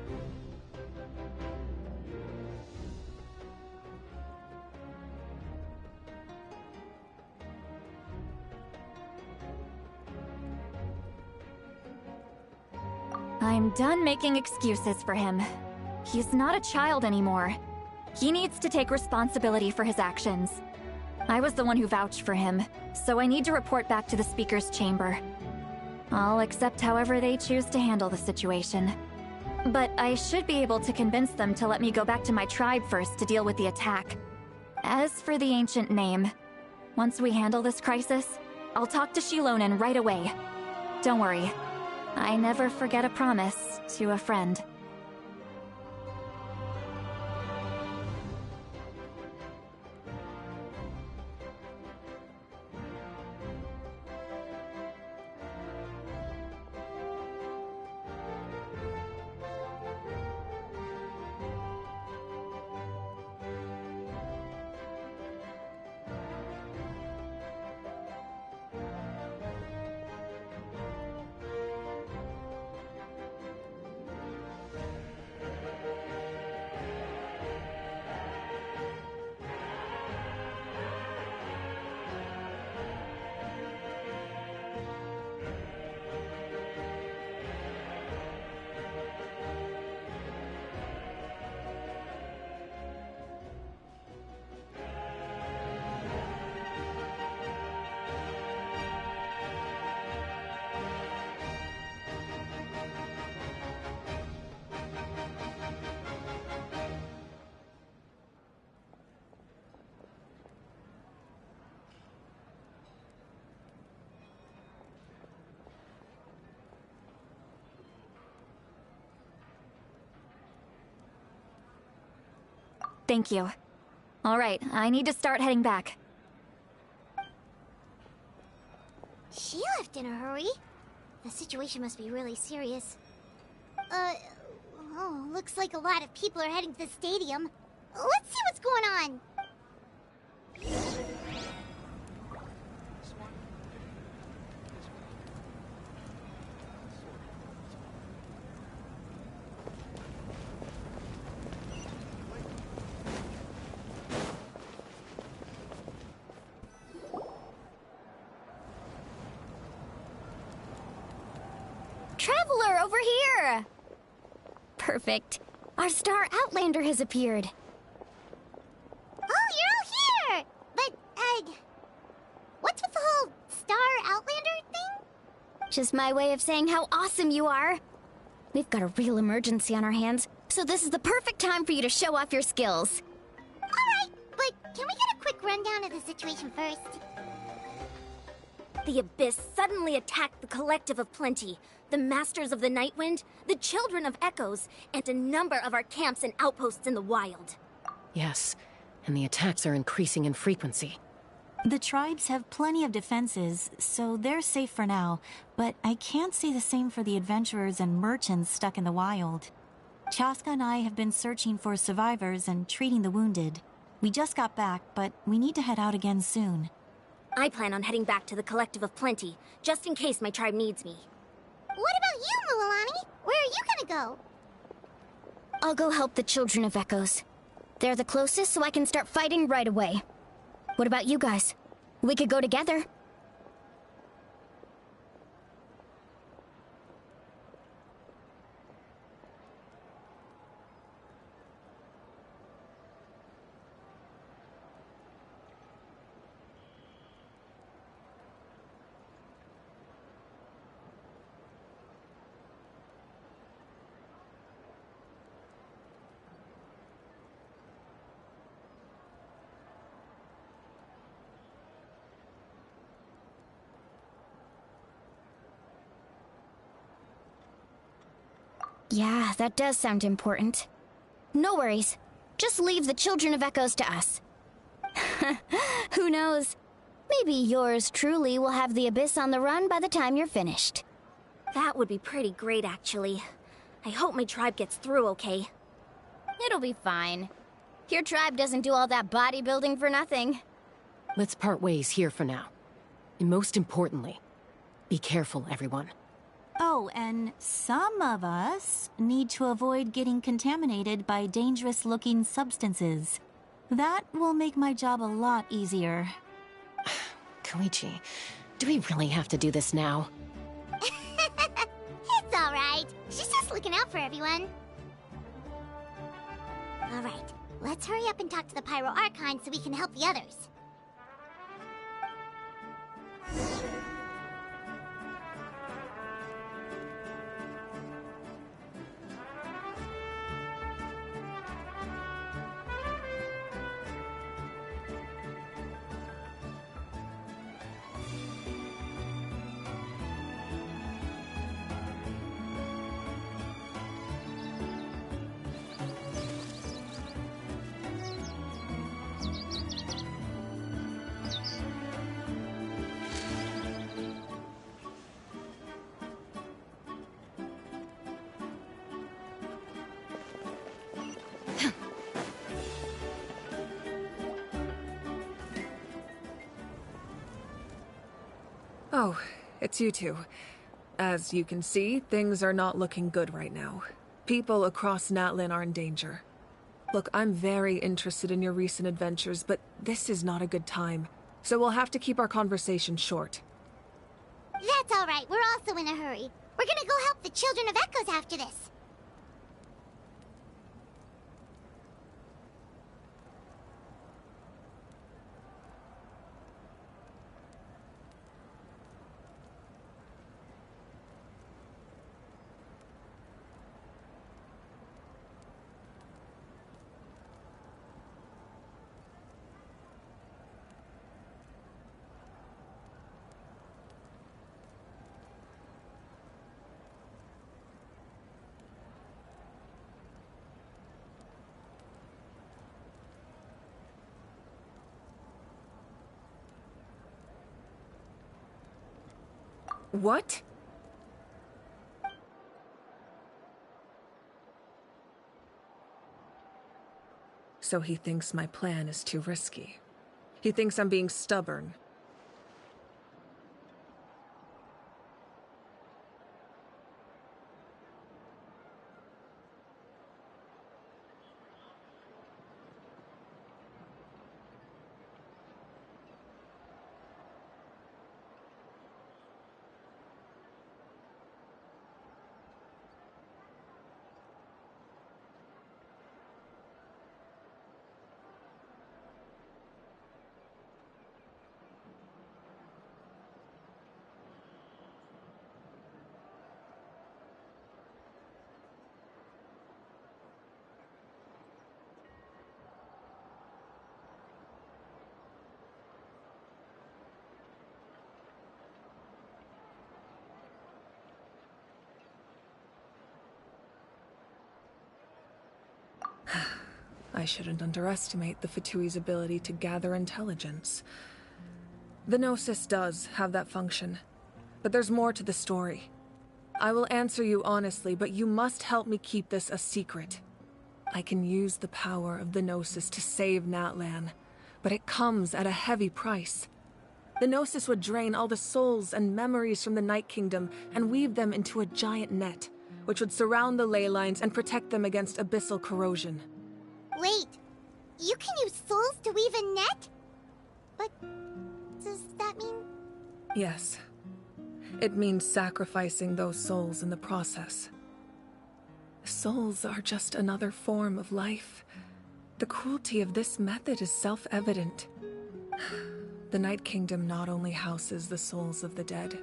D: I'm done making excuses for him. He's not a child anymore. He needs to take responsibility for his actions. I was the one who vouched for him, so I need to report back to the Speaker's chamber. I'll accept however they choose to handle the situation. But I should be able to convince them to let me go back to my tribe first to deal with the attack. As for the ancient name, once we handle this crisis, I'll talk to Shilonen right away. Don't worry, I never forget a promise to a friend. Thank you. All right, I need to start heading back.
E: She left in a hurry. The situation must be really serious. Oh, looks like a lot of people are heading to the stadium. Let's see what's going on.
J: Traveler, over here! Perfect. Our star Outlander has appeared.
E: Oh, you're all here! But, what's with the whole star Outlander thing?
J: Just my way of saying how awesome you are. We've got a real emergency on our hands, so this is the perfect time for you to show off your skills.
E: Alright, but can we get a quick rundown of the situation first?
J: The Abyss suddenly attacked the Collective of Plenty, the Masters of the Nightwind, the Children of Echoes, and a number of our camps and outposts in the wild.
K: Yes, and the attacks are increasing in frequency.
L: The tribes have plenty of defenses, so they're safe for now, but I can't say the same for the adventurers and merchants stuck in the wild. Chaska and I have been searching for survivors and treating the wounded. We just got back, but we need to head out again soon.
J: I plan on heading back to the Collective of Plenty, just in case my tribe needs me.
E: What about you, Mualani? Where are you gonna go?
J: I'll go help the Children of Echoes. They're the closest, so I can start fighting right away. What about you guys? We could go together.
E: Yeah, that does sound important. No worries. Just leave the Children of Echoes to us. Who knows? Maybe yours truly will have the Abyss on the run by the time you're finished.
J: That would be pretty great, actually. I hope my tribe gets through okay.
E: It'll be fine. Your tribe doesn't do all that bodybuilding for nothing.
K: Let's part ways here for now. And most importantly, be careful, everyone.
L: Oh, and some of us need to avoid getting contaminated by dangerous-looking substances. That will make my job a lot easier.
K: Koichi, do we really have to do this now?
E: It's alright. She's just looking out for everyone. Alright, let's hurry up and talk to the Pyro Archon so we can help the others.
M: Oh, it's you two. As you can see, things are not looking good right now. People across Natlan are in danger. Look, I'm very interested in your recent adventures, but this is not a good time. So we'll have to keep our conversation short.
E: That's alright, we're also in a hurry. We're gonna go help the Children of Echoes after this.
M: What? So he thinks my plan is too risky. He thinks I'm being stubborn. I shouldn't underestimate the Fatui's ability to gather intelligence. The Gnosis does have that function, but there's more to the story. I will answer you honestly, but you must help me keep this a secret. I can use the power of the Gnosis to save Natlan, but it comes at a heavy price. The Gnosis would drain all the souls and memories from the Night Kingdom and weave them into a giant net, which would surround the ley lines and protect them against abyssal corrosion.
E: Wait, you can use souls to weave a net? But does that mean...
M: Yes. It means sacrificing those souls in the process. Souls are just another form of life. The cruelty of this method is self-evident. The Night Kingdom not only houses the souls of the dead,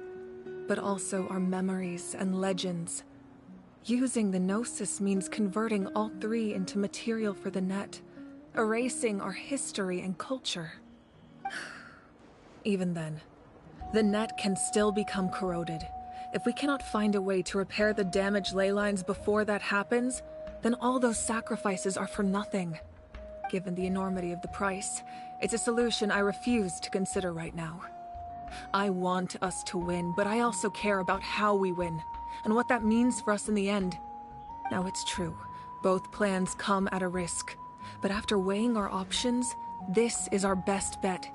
M: but also our memories and legends. Using the Gnosis means converting all three into material for the net, erasing our history and culture. Even then, the net can still become corroded, If we cannot find a way to repair the damaged ley lines before that happens, then all those sacrifices are for nothing. Given the enormity of the price, it's a solution I refuse to consider right now. I want us to win, but I also care about how we win, and what that means for us in the end. Now it's true, both plans come at a risk, but after weighing our options, this is our best bet.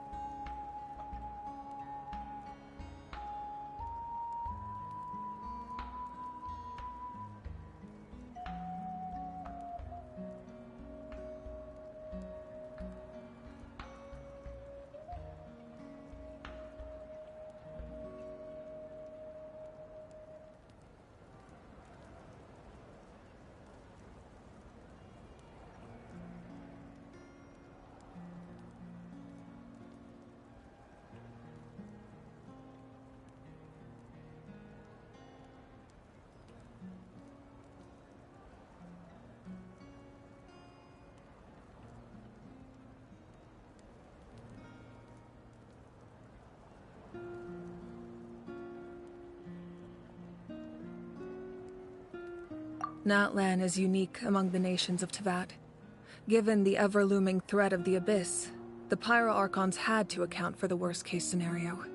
M: Natlan is unique among the nations of Teyvat. Given the ever-looming threat of the Abyss, the Pyro-Archons had to account for the worst-case scenario.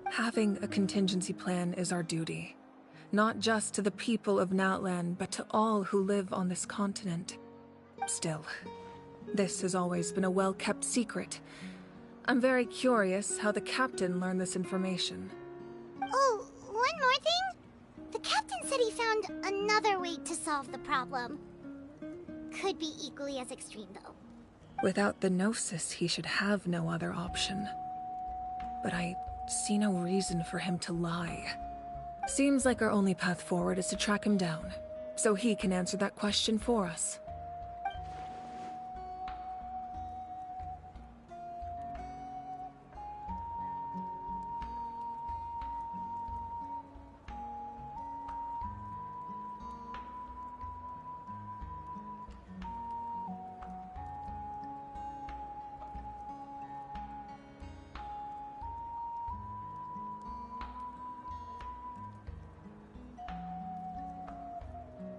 M: Having a contingency plan is our duty, not just to the people of Natlan, but to all who live on this continent. Still, this has always been a well-kept secret. I'm very curious how the captain learned this information.
E: Oh, one more thing? The captain said he found another way to solve the problem. Could be equally as extreme, though.
M: Without the Gnosis, he should have no other option. But I see no reason for him to lie. Seems like our only path forward is to track him down, so he can answer that question for us.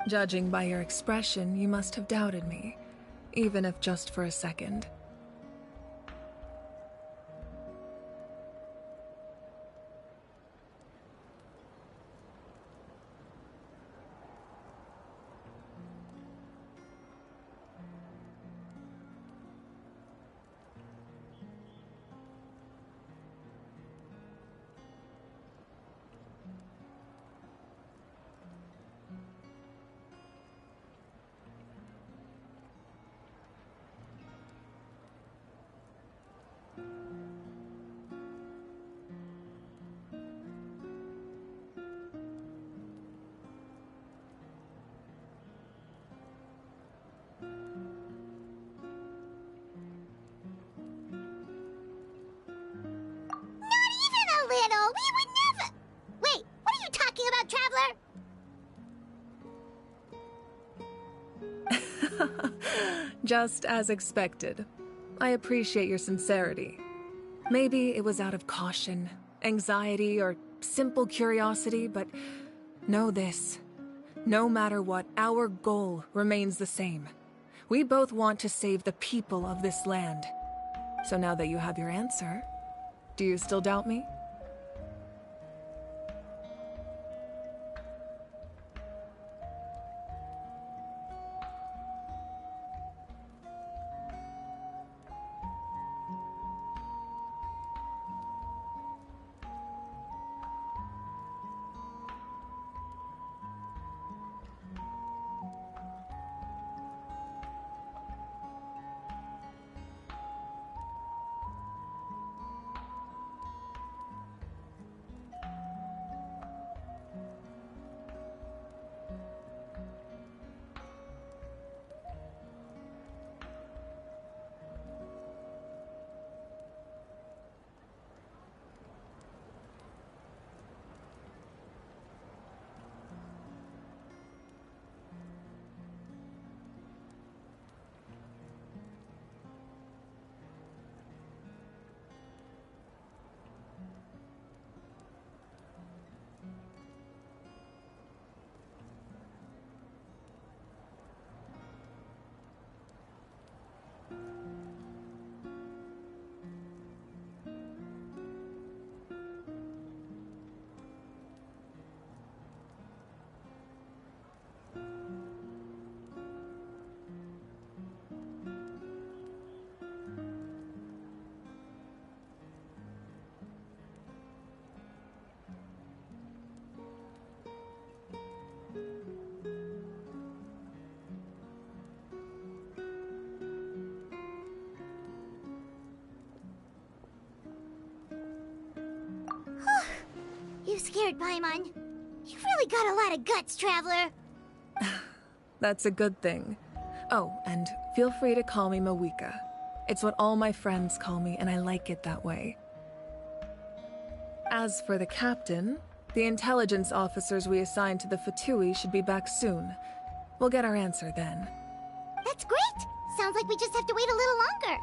M: Judging by your expression, you must have doubted me, even if just for a second.
E: Little, we would never... Wait, what are you talking about, Traveler?
M: Just as expected. I appreciate your sincerity. Maybe it was out of caution, anxiety, or simple curiosity, but know this. No matter what, our goal remains the same. We both want to save the people of this land. So now that you have your answer, do you still doubt me?
E: too scared, Paimon. You've really got a lot of guts, Traveler.
M: That's a good thing. Oh, and feel free to call me Mawika. It's what all my friends call me, and I like it that way. As for the captain, the intelligence officers we assigned to the Fatui should be back soon. We'll get our answer then.
E: That's great! Sounds like we just have to wait a little longer.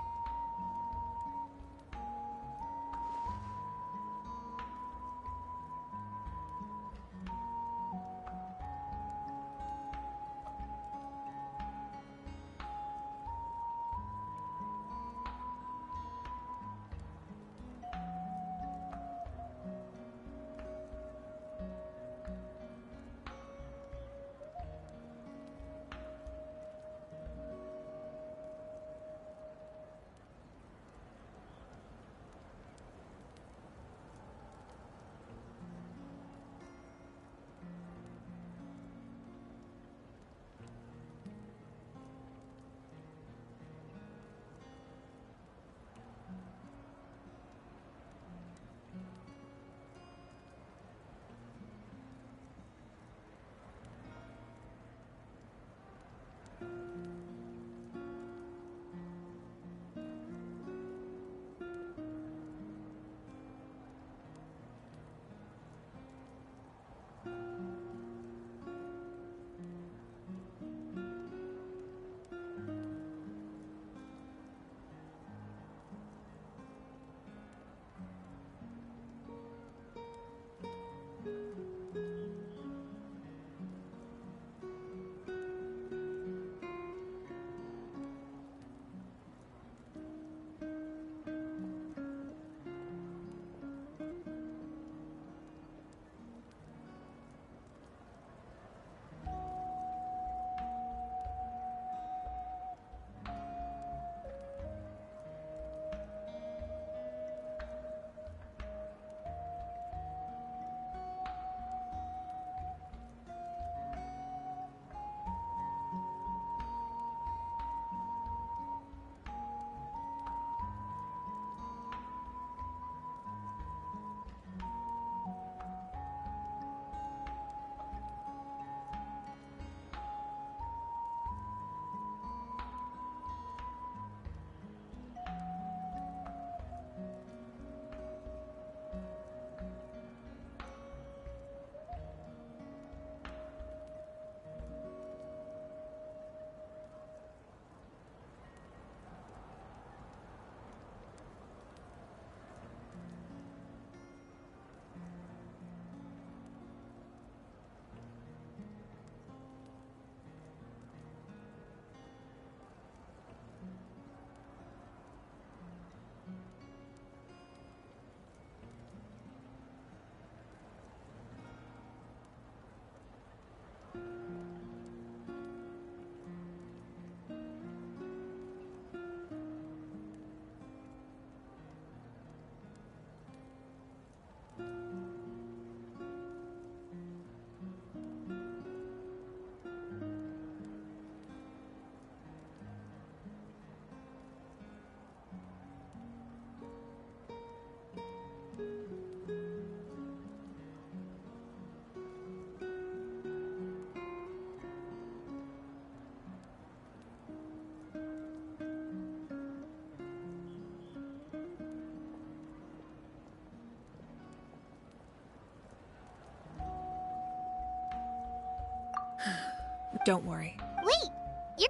M: Don't worry.
E: Wait!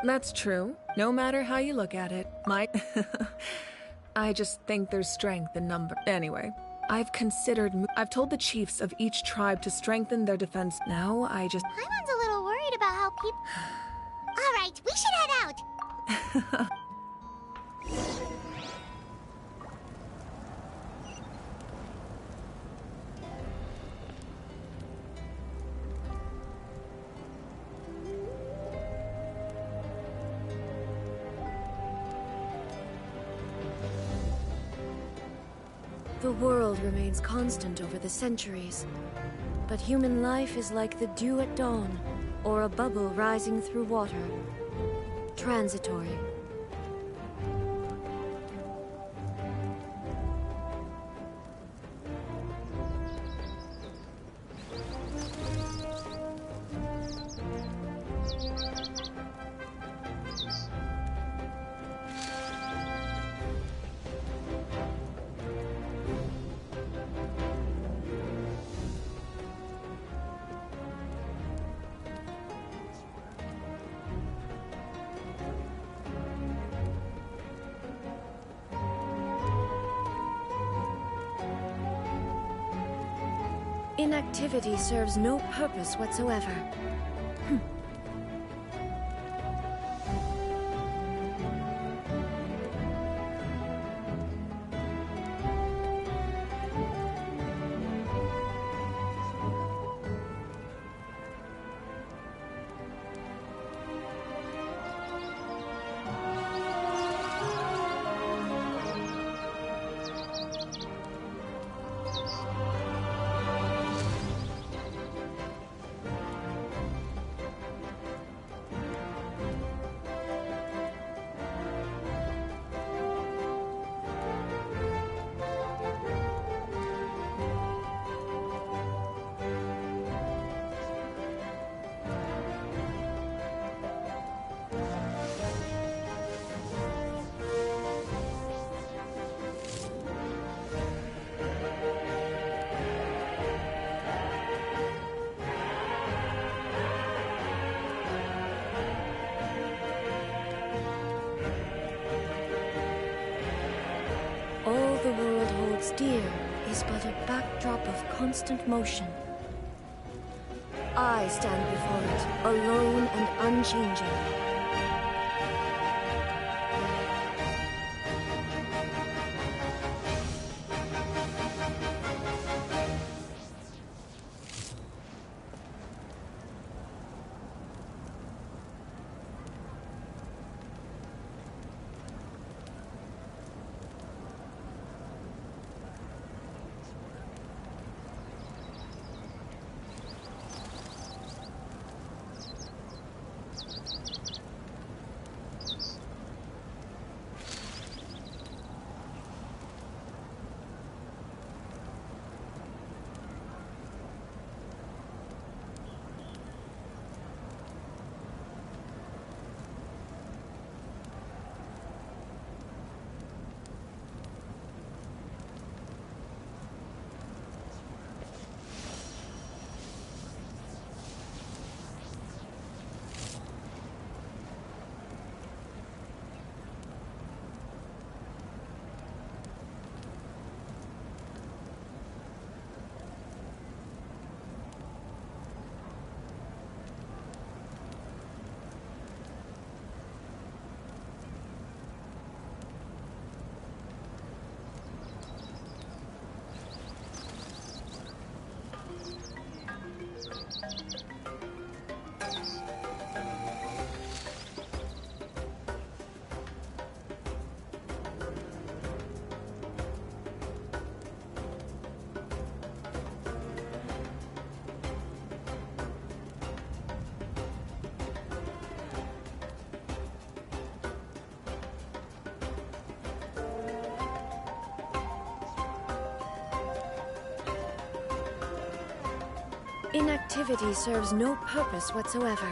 M: That's true. No matter how you look at it. I just think there's strength in number. Anyway, I've told the chiefs of each tribe to strengthen their defense. Now
E: Paimon's a little worried about how people... Alright, we should head out!
H: The world remains constant over the centuries, but human life is like the dew at dawn, or a bubble rising through water. Transitory. Inactivity serves no purpose whatsoever. All the world holds dear is but a backdrop of constant motion. I stand before it, alone and unchanging. Inactivity serves no purpose whatsoever.